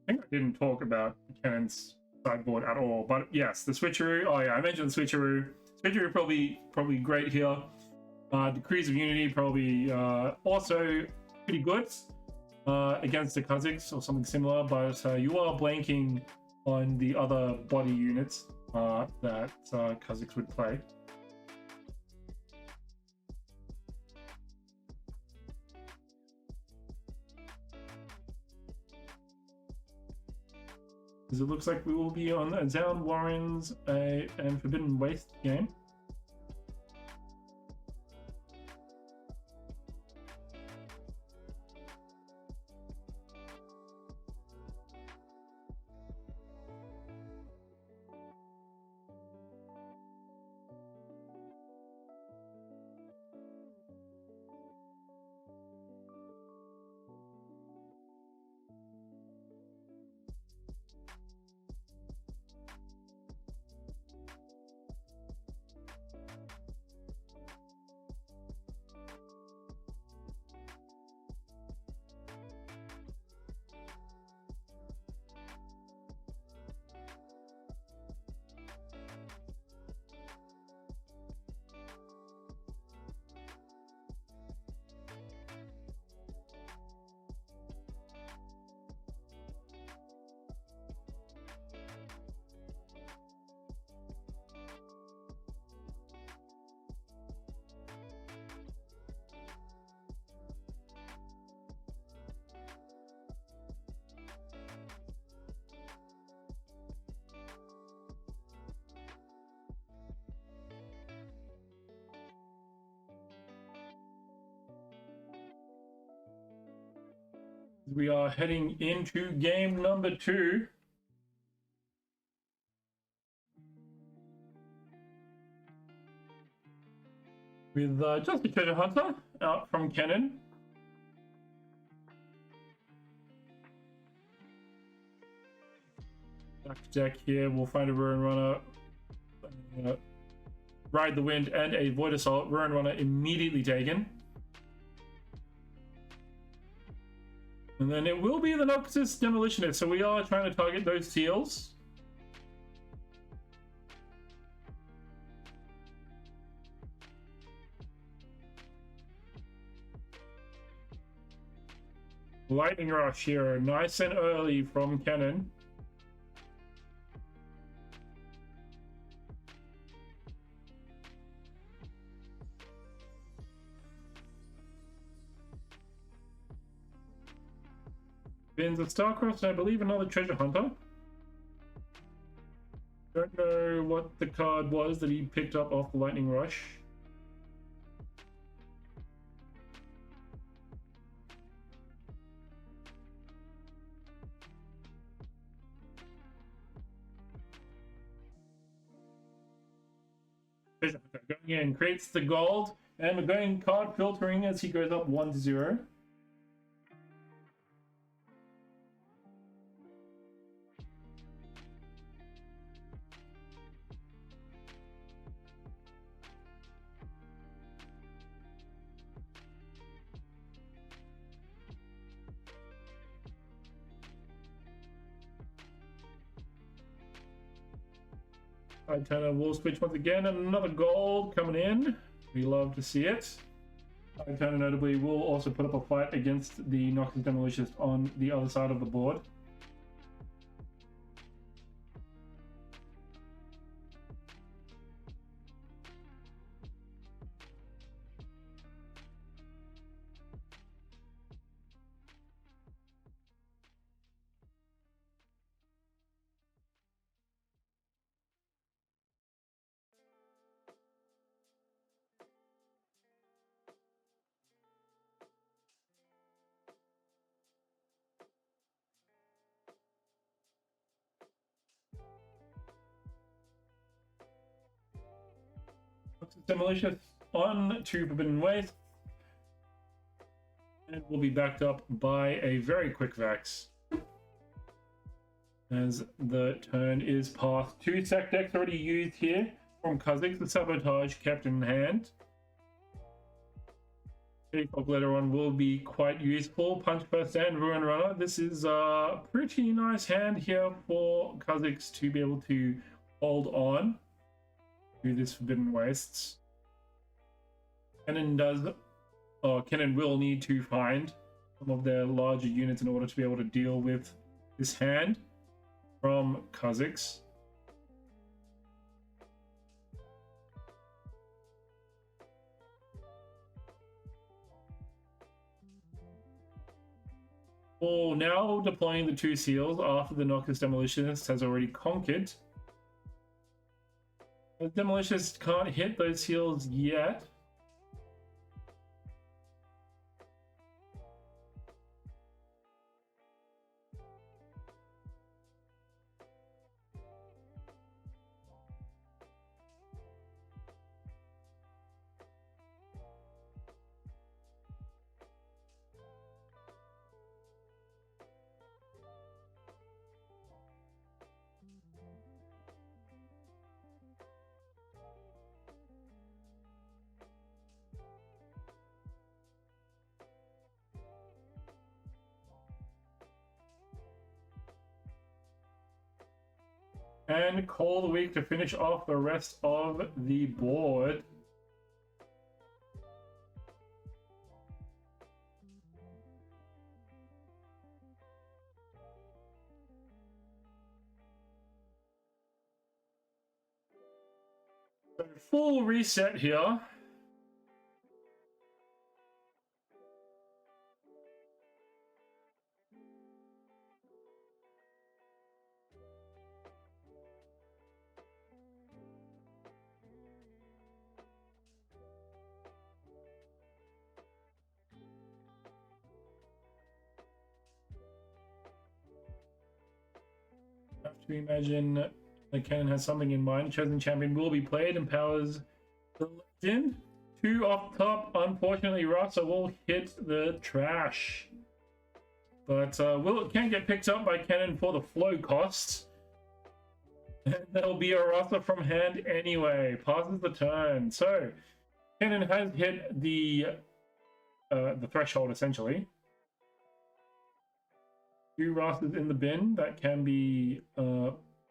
I think I didn't talk about Kennen's sideboard at all, but yes, the switcheroo. Oh yeah, I mentioned the switcheroo. Switcheroo probably great here. Decrees of Unity probably also pretty good against the Kha'Zix or something similar, but you are blanking on the other body units that Kha'Zix would play. Because it looks like we will be on a Zound Warrens and Forbidden Waste game. We are heading into game number 2. With just a treasure hunter out from Cannon. Back deck here, we'll find a Ruin Runner, Ride the Wind, and a Void Assault. Ruin Runner immediately taken. And then it will be the Noxus Demolitionist, so we are trying to target those seals. Lightning Rush here, nice and early from Cannon. Vin's a Starcross, and I believe another treasure hunter. Don't know what the card was that he picked up off the Lightning Rush. Treasure hunter going in, creates the gold, and we're going card filtering as he goes up 1-0. Turner will switch once again, and another gold coming in. We love to see it. Turner notably will also put up a fight against the Noxus Demolitionist on the other side of the board. Demolition on to Forbidden Waste, and will be backed up by a very quick Vex as the turn is passed. 2 sack decks already used here from Kha'Zix. The Sabotage kept in hand. Peacock later on will be quite useful. Punch Burst and Ruin Runner. This is a pretty nice hand here for Kha'Zix to be able to hold on to this Forbidden Wastes. Cannon will need to find some of their larger units in order to be able to deal with this hand from Kha'Zix. Oh, now deploying the 2 seals after the Noxus Demolitionist has already conquered. The Demolitionist can't hit those seals yet. And call the week to finish off the rest of the board. So full reset here. to imagine the cannon has something in mind. Chosen champion will be played and powers the legend. 2 off top. Unfortunately, Rasa will hit the trash. But can get picked up by cannon for the flow costs. And there'll be a Rasa from hand anyway. Passes the turn. So, cannon has hit the threshold essentially. 2 Rasas in the bin that can be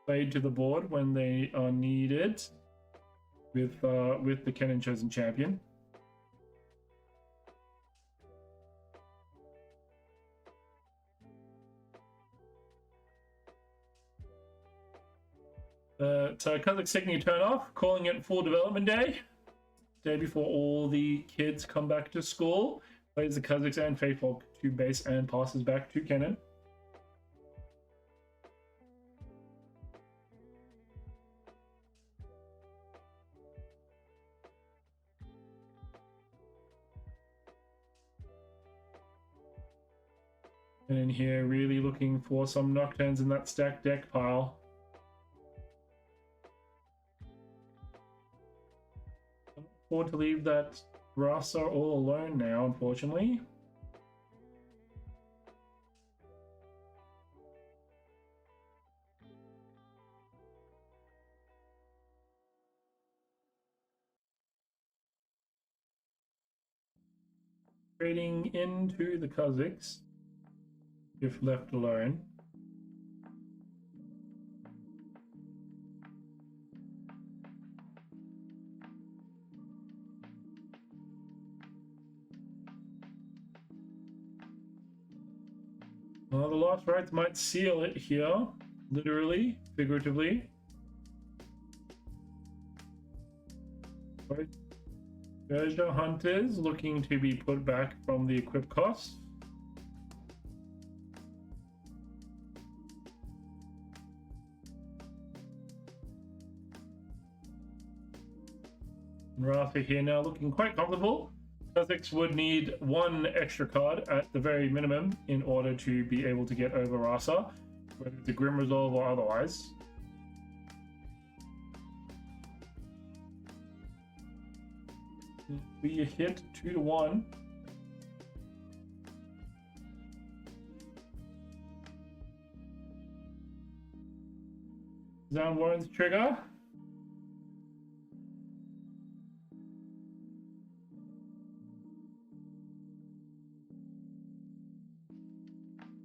played to the board when they are needed with the cannon chosen champion. Kazakh taking a turn off, calling it full development day. Day before all the kids come back to school. Plays the Kazakhs and Faithful to base and passes back to cannon. And in here, really looking for some knockdowns in that stacked deck pile. Can't afford to leave that Rasa all alone now, unfortunately. Trading into the Kazakhs. If left alone. The last rights might seal it here, literally, figuratively. Both treasure hunters looking to be put back from the equip cost. Rasa here now looking quite comfortable. Kazakhs would need 1 extra card at the very minimum in order to be able to get over Rasa, whether it's a Grim Resolve or otherwise. We hit 2-1. Down Warren's trigger.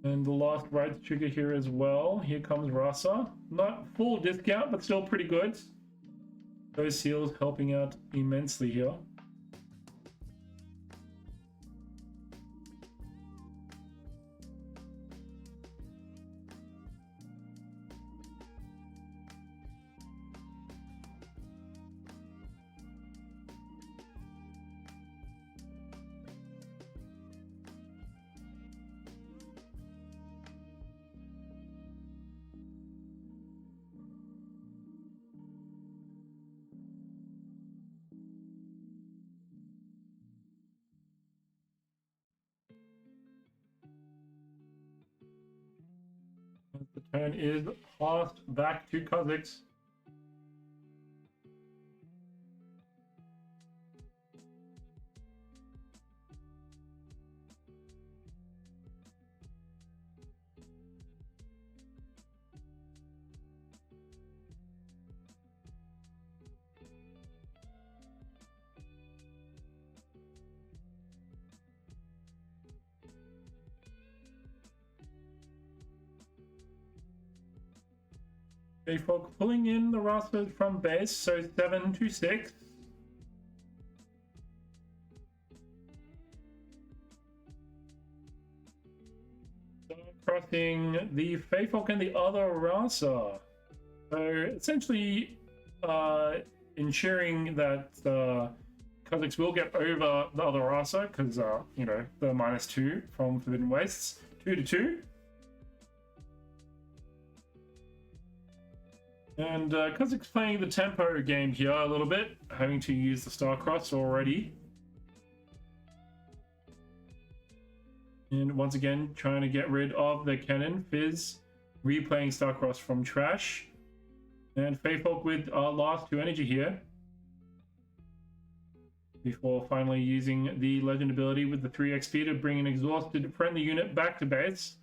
And the last right trigger here as well. Here comes Rasa. Not full discount, but still pretty good. Those seals helping out immensely here. The turn is passed back to Kazakhs. Okay, folk pulling in the Rasas from base, so 7 to 6. Crossing the Faithfolk and the other Rasa. So essentially ensuring that Kazakhs will get over the other Rasa, because you know, the -2 from Forbidden Wastes, 2 to 2. And Kazakhs playing the tempo game here a little bit, having to use the Starcross already. And once again, trying to get rid of the cannon. Fizz replaying Starcross from trash. And Faefolk with our last 2 energy here. Before finally using the legend ability with the 3 XP to bring an exhausted friendly unit back to base.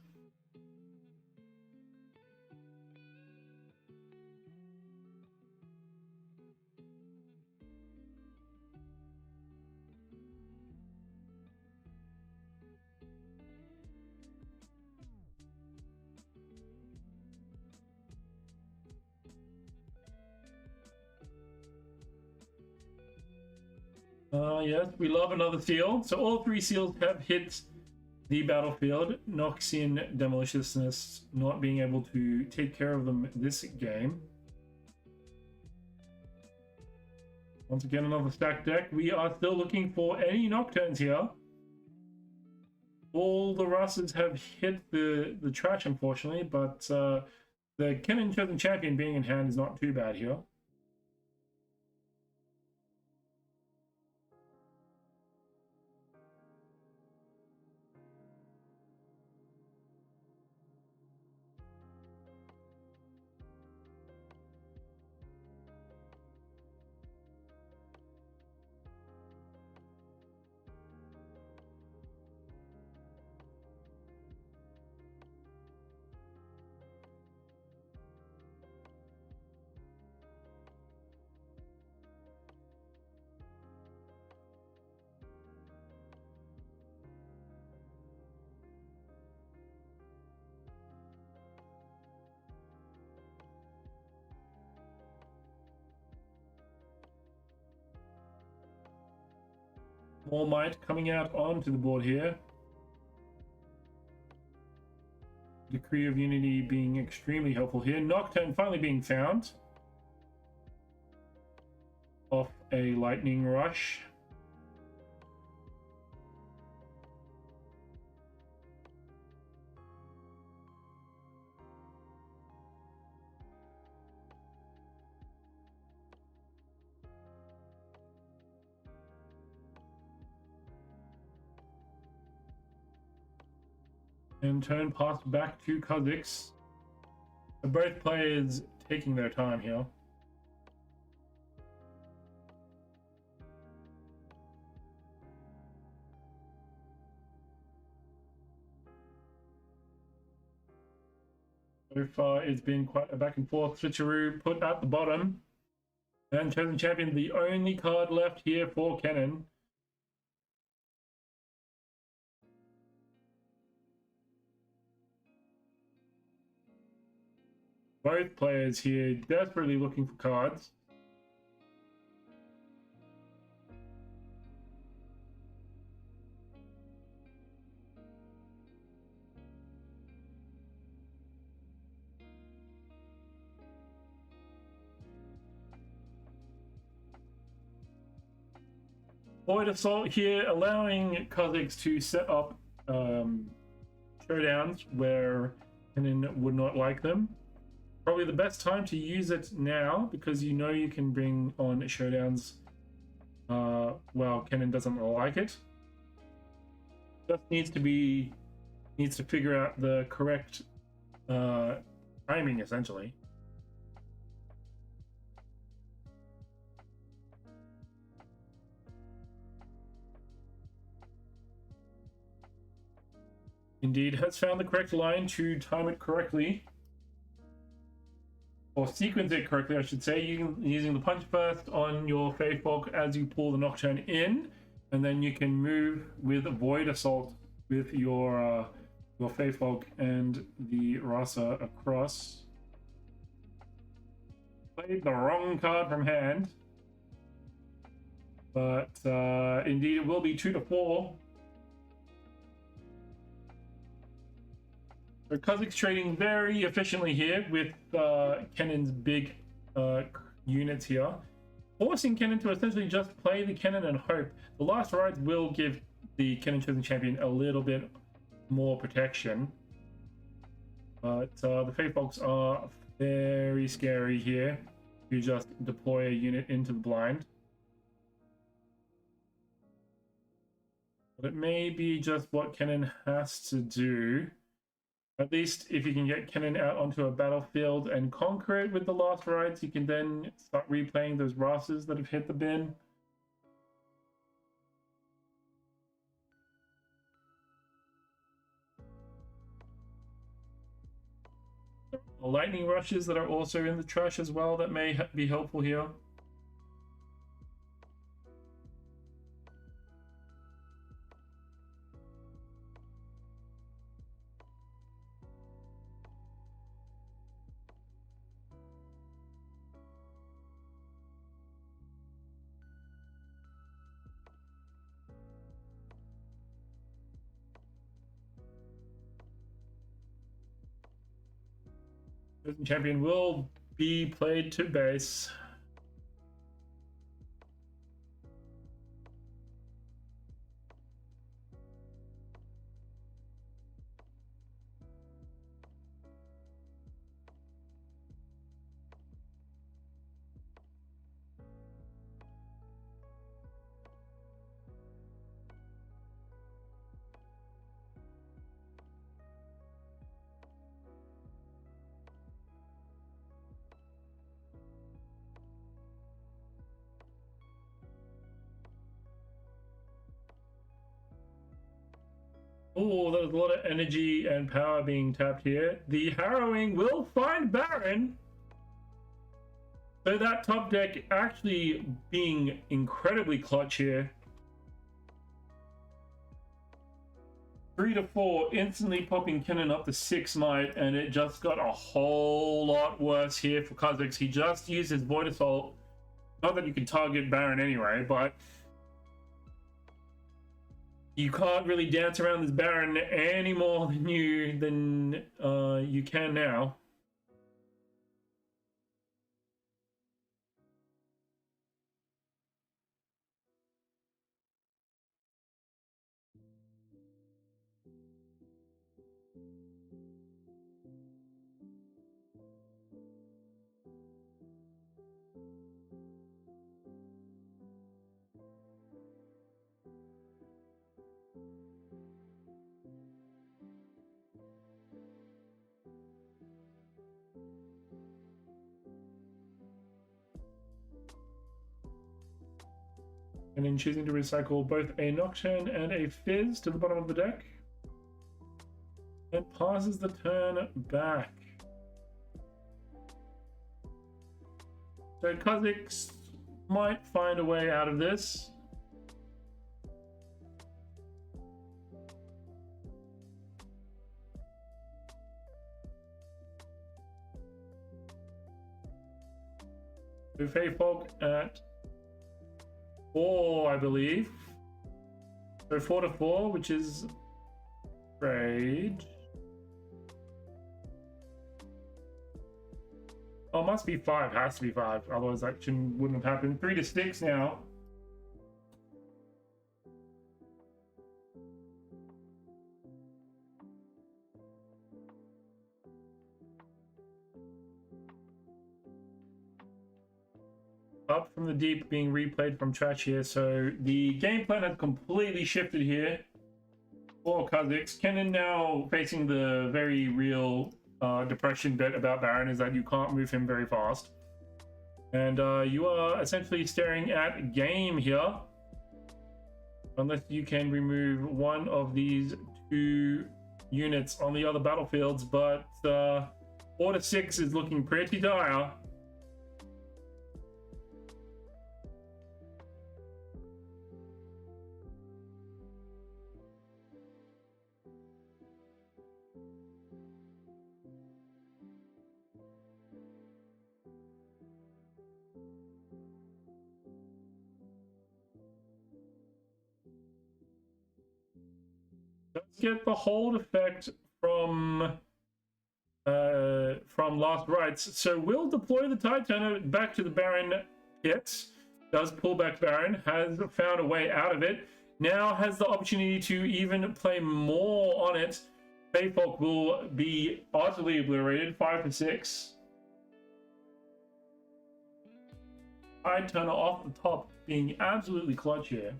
Yes, we love another seal. So all 3 seals have hit the battlefield. Noxian Demoliciousness not being able to take care of them this game. Once again, another stacked deck. We are still looking for any Nocturnes here. All the Russes have hit the trash, unfortunately, but the Kennen Chosen Champion being in hand is not too bad here. More might coming out onto the board here. Decree of Unity being extremely helpful here. Nocturne finally being found. Off a lightning rush. And turn pass back to Kha'Zix. Both players taking their time here. So far, it's been quite a back and forth switcheroo put at the bottom. And Chosen Champion, the only card left here for Kennen. Both players here desperately looking for cards. Void Assault here, allowing Kha'Zix to set up showdowns where Kennen would not like them. Probably the best time to use it now, because you know you can bring on showdowns while Kennen doesn't like it. Just needs to figure out the correct timing, essentially. Indeed, has found the correct line to time it correctly. Or sequence it correctly, I should say, using the punch burst on your Faefolk as you pull the Nocturne in, and then you can move with Void Assault with your Faefolk and the Rasa across. Played the wrong card from hand, but indeed it will be 2-4. So Kha'Zix trading very efficiently here with Kennen's big units here, forcing Kennen to essentially just play the Kennen and hope. The last ride will give the Kennen Chosen Champion a little bit more protection, but the Faefolks are very scary here. You just deploy a unit into the blind. But it may be just what Kennen has to do. At least if you can get Kennen out onto a battlefield and conquer it with the last rights, you can then start replaying those Rasas that have hit the bin. Lightning rushes that are also in the trash as well that may be helpful here. Champion will be played to base. Oh, there's a lot of energy and power being tapped here. The Harrowing will find Baron. So that top deck actually being incredibly clutch here. 3 to 4, instantly popping Kennen up to 6 might, and it just got a whole lot worse here for Kha'Zix. He just used his Void Assault. Not that you can target Baron anyway, but you can't really dance around this Baron any more than you can now. And then choosing to recycle both a Nocturne and a Fizz to the bottom of the deck. And passes the turn back. So Kha'Zix might find a way out of this. So Feyfolk at 4, I believe. So 4 to 4, which is trade. Oh, must be 5. Has to be 5. Otherwise, that wouldn't have happened. 3 to 6 now. Up from the deep being replayed from trash here. So the game plan has completely shifted here for Kha'Zix. Kennen now facing the very real depression bit about Baron is that you can't move him very fast. And you are essentially staring at game here. Unless you can remove one of these 2 units on the other battlefields. But 4 to 6 is looking pretty dire. Let's get the hold effect from Last Rites. So we'll deploy the Tide Turner back to the Baron pit. Does pull back Baron, has found a way out of it. Now has the opportunity to even play more on it. Feyfolk will be utterly obliterated, 5 to 6. Tide Turner off the top, being absolutely clutch here.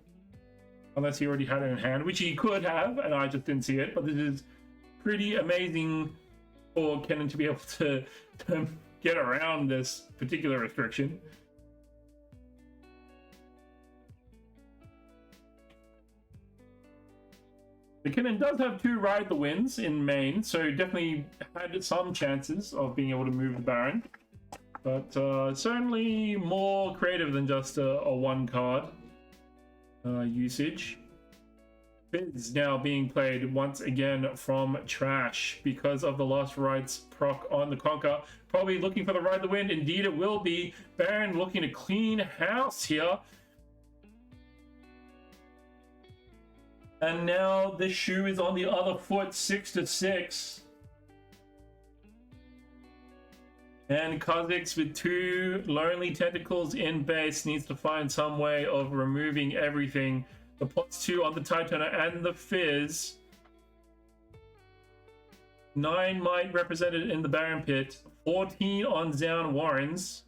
Unless he already had it in hand, which he could have, and I just didn't see it. But this is pretty amazing for Kennen to be able to get around this particular restriction. The Kennen does have 2 Ride the Winds in main, so definitely had some chances of being able to move the Baron. But certainly more creative than just a 1 card usage. Fizz now being played once again from Trash because of the Last Rites proc on the Conquer. Probably looking for the Ride the Wind. Indeed it will be. Baron looking to clean house here. And now the shoe is on the other foot, 6-6. And Kha'Zix with 2 Lonely Tentacles in base needs to find some way of removing everything. The +2 on the Titana and the Fizz. 9 might represented in the Baron Pit. 14 on Zaun Warrens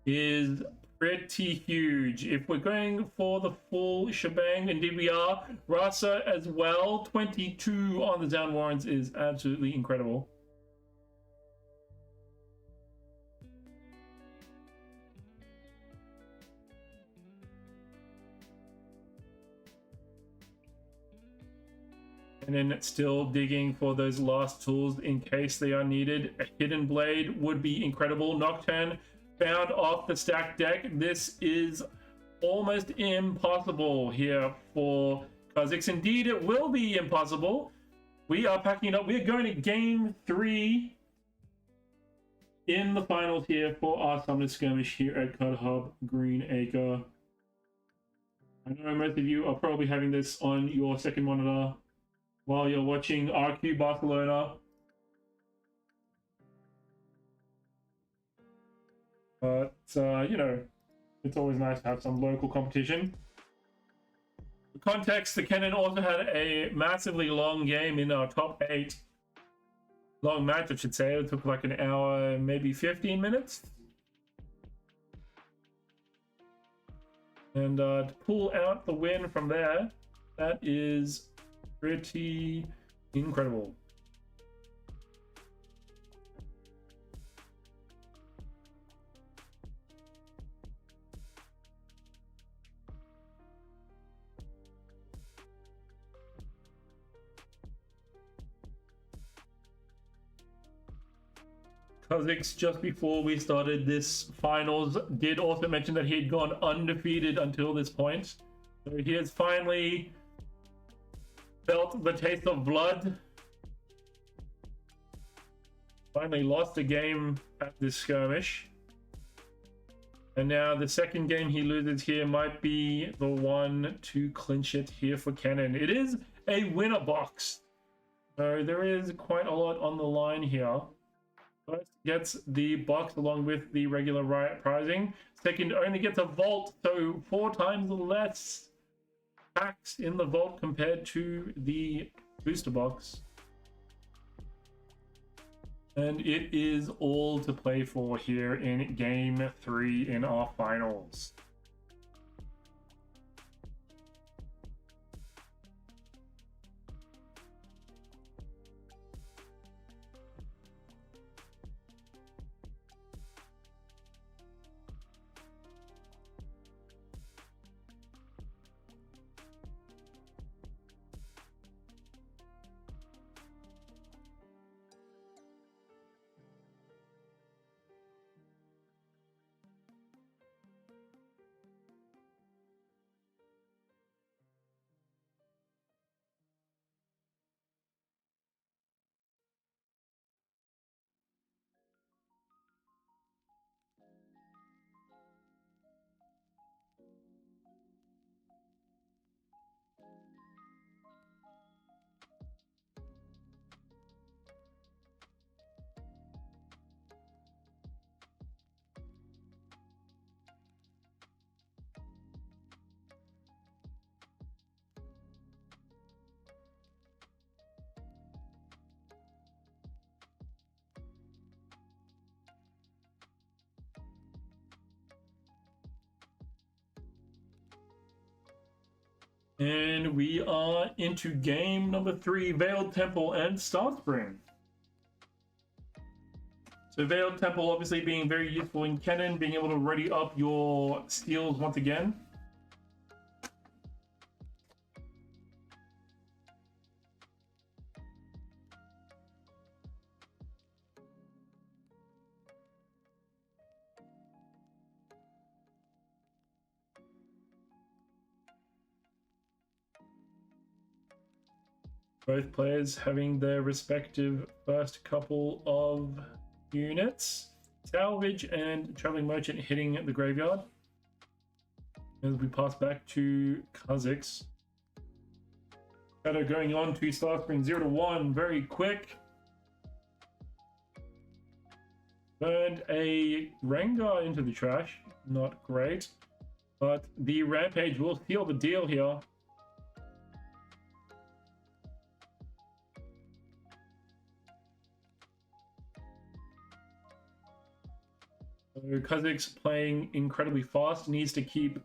is pretty huge. If we're going for the full shebang, indeed we are. Rasa as well. 22 on the Zaun Warrens is absolutely incredible. And then still digging for those last tools in case they are needed. A Hidden Blade would be incredible. Nocturne found off the stack deck. This is almost impossible here for Kha'Zix. Indeed, it will be impossible. We are packing it up. We're going to game 3 in the finals here for our Summoner Skirmish here at Cardhub Greenacre. I know most of you are probably having this on your second monitor while you're watching RQ Barcelona. But, you know, it's always nice to have some local competition. For context, the Kennen also had a massively long game in our top 8. Long match, I should say. It took like an hour, maybe 15 minutes. And to pull out the win from there, that is pretty incredible. Kha'Zix, just before we started this finals, did also mention that he had gone undefeated until this point. So he has finally felt the taste of blood. Finally lost a game at this skirmish. And now the second game he loses here might be the one to clinch it here for Kennen. It is a winner box, so there is quite a lot on the line here. First gets the box along with the regular prizing. Second only gets a vault, so 4 times less packs in the vault compared to the booster box. And it is all to play for here in game 3 in our finals. And we are into game number 3, Veiled Temple and Starspring. So Veiled Temple obviously being very useful in Cannon, being able to ready up your steals once again. Both players having their respective first couple of units. Salvage and Traveling Merchant hitting the graveyard. As we pass back to Kha'Zix. Shadow going on to Starspring 0 to 1, very quick. Burned a Rengar into the trash, not great. But the Rampage will seal the deal here. So Kha'Zix playing incredibly fast, needs to keep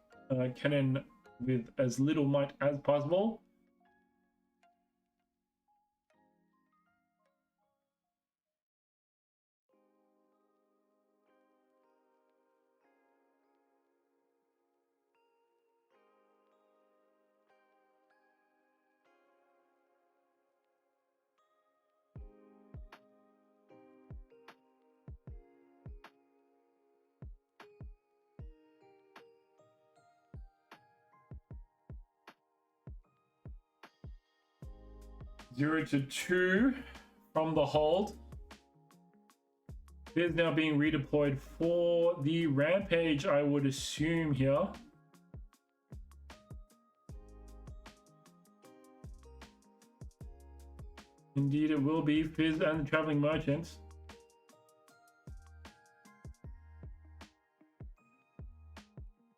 Cannon with as little might as possible. Zero to 2 from the hold. It is now being redeployed for the Rampage, I would assume here. Indeed, it will be Fizz and the Traveling Merchant.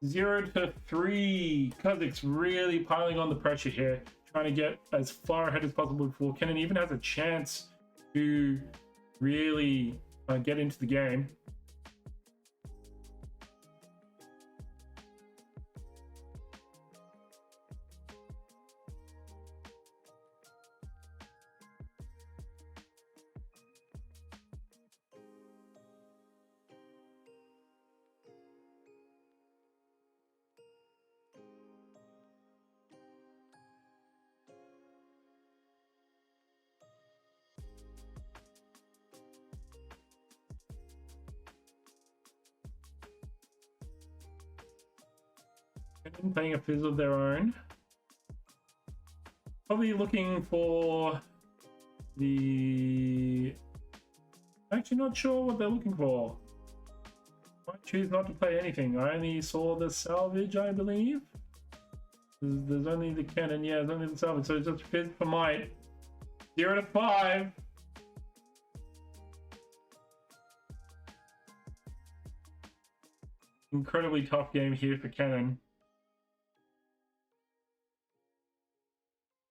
Zero to 3. Kha'Zix really piling on the pressure here, trying to get as far ahead as possible before Cannon even has a chance to really get into the game. Playing a Fizz of their own. Probably looking for the... Actually not sure what they're looking for. Might choose not to play anything. I only saw the Salvage, I believe. There's only the Cannon, yeah, there's only the Salvage, so it's just Fizz for might. 0 to 5. Incredibly tough game here for Cannon.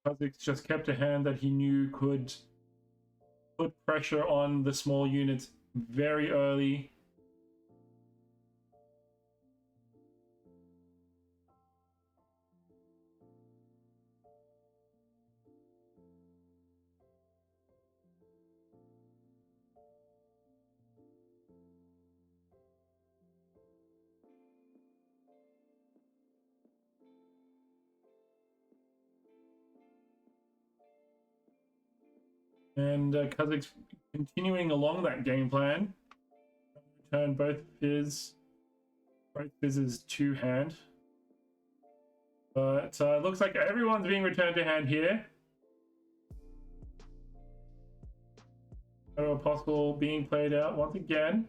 Kha'Zix just kept a hand that he knew could put pressure on the small units very early. And Kha'Zix continuing along that game plan. Return both Fizz's 2-hand. But it looks like everyone's being returned to hand here. Shadow Apostle being played out once again.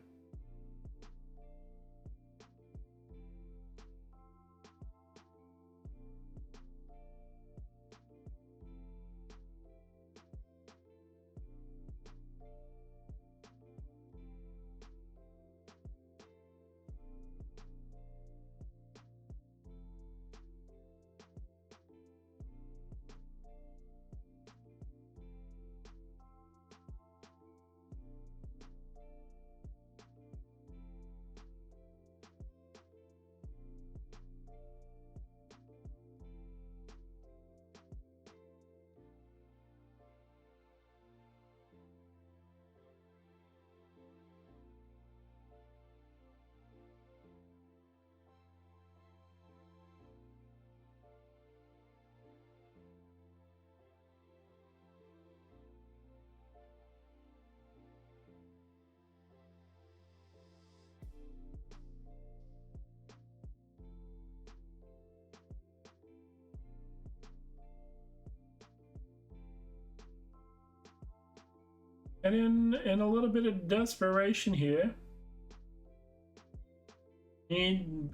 And in a little bit of desperation here,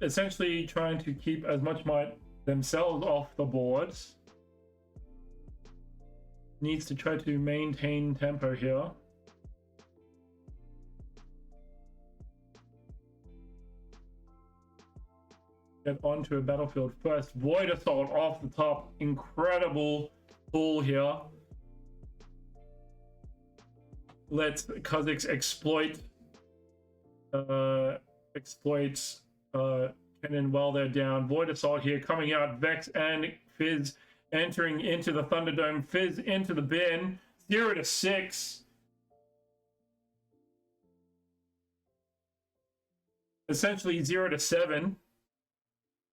essentially trying to keep as much might themselves off the boards. Needs to try to maintain tempo here. Get onto a battlefield first. Void Assault off the top. Incredible pull here. Let's Kazakhs exploit Cannon while they're down. Void Assault here coming out. Vex and Fizz entering into the Thunderdome. Fizz into the bin. 0-6. Essentially 0-7.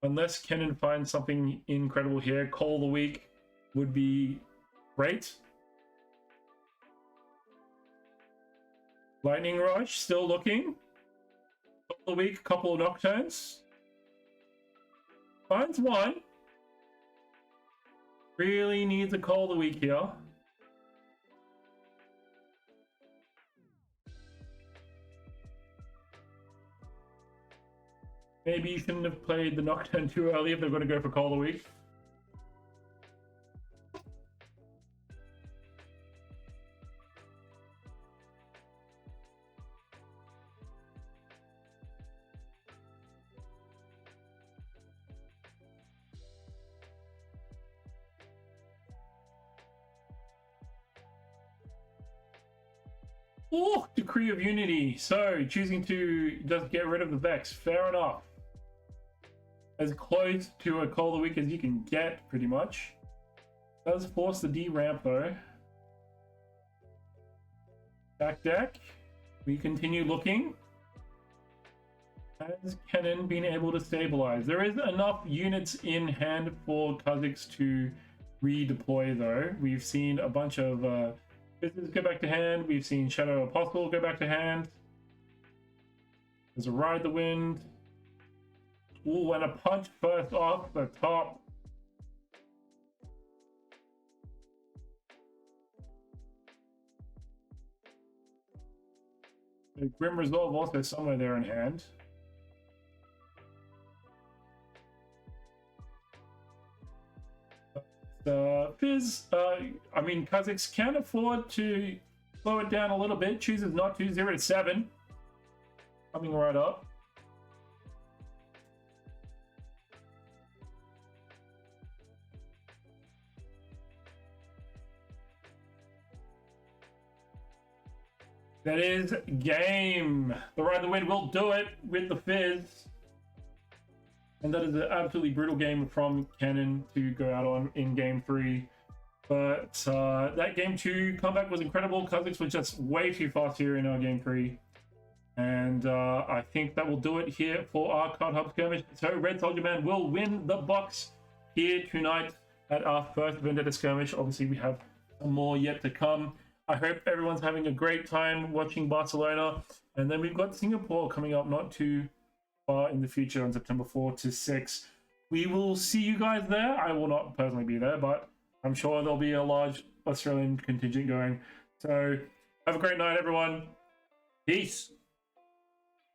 Unless Cannon finds something incredible here. Call of the week would be great. Lightning Rush still looking. Call of the week, couple of Nocturnes. Finds one. Really needs a call of the week here. Maybe you shouldn't have played the Nocturne too early if they're going to go for call of the week. Oh, Decree of Unity. So, choosing to just get rid of the Vex. Fair enough. As close to a call of the week as you can get, pretty much. Does force the D ramp, though. Back deck. We continue looking. Has Cannon been able to stabilize? There is enough units in hand for Kazakhs to redeploy, though. We've seen a bunch of... Business go back to hand. We've seen Shadow Apostle go back to hand. There's a Ride the Wind. Ooh, and a punch first off the top. The Grim Resolve also somewhere there in hand. Fizz, I mean, Kazakhs can afford to slow it down a little bit. Chooses not to. 0-7. Coming right up. That is game. The Ride the Wind will do it with the Fizz. And that is an absolutely brutal game from Cannon to go out on in game 3. But that game 2 comeback was incredible. Kazakhs was just way too fast here in our game 3. And I think that will do it here for our Cardhub skirmish. So Red Soldier Man will win the box here tonight at our first Vendetta skirmish. Obviously, we have some more yet to come. I hope everyone's having a great time watching Barcelona. And then we've got Singapore coming up not too far in the future on September 4 to 6. We will see you guys there. I will not personally be there, but I'm sure there'll be a large Australian contingent going. So have a great night, everyone. Peace.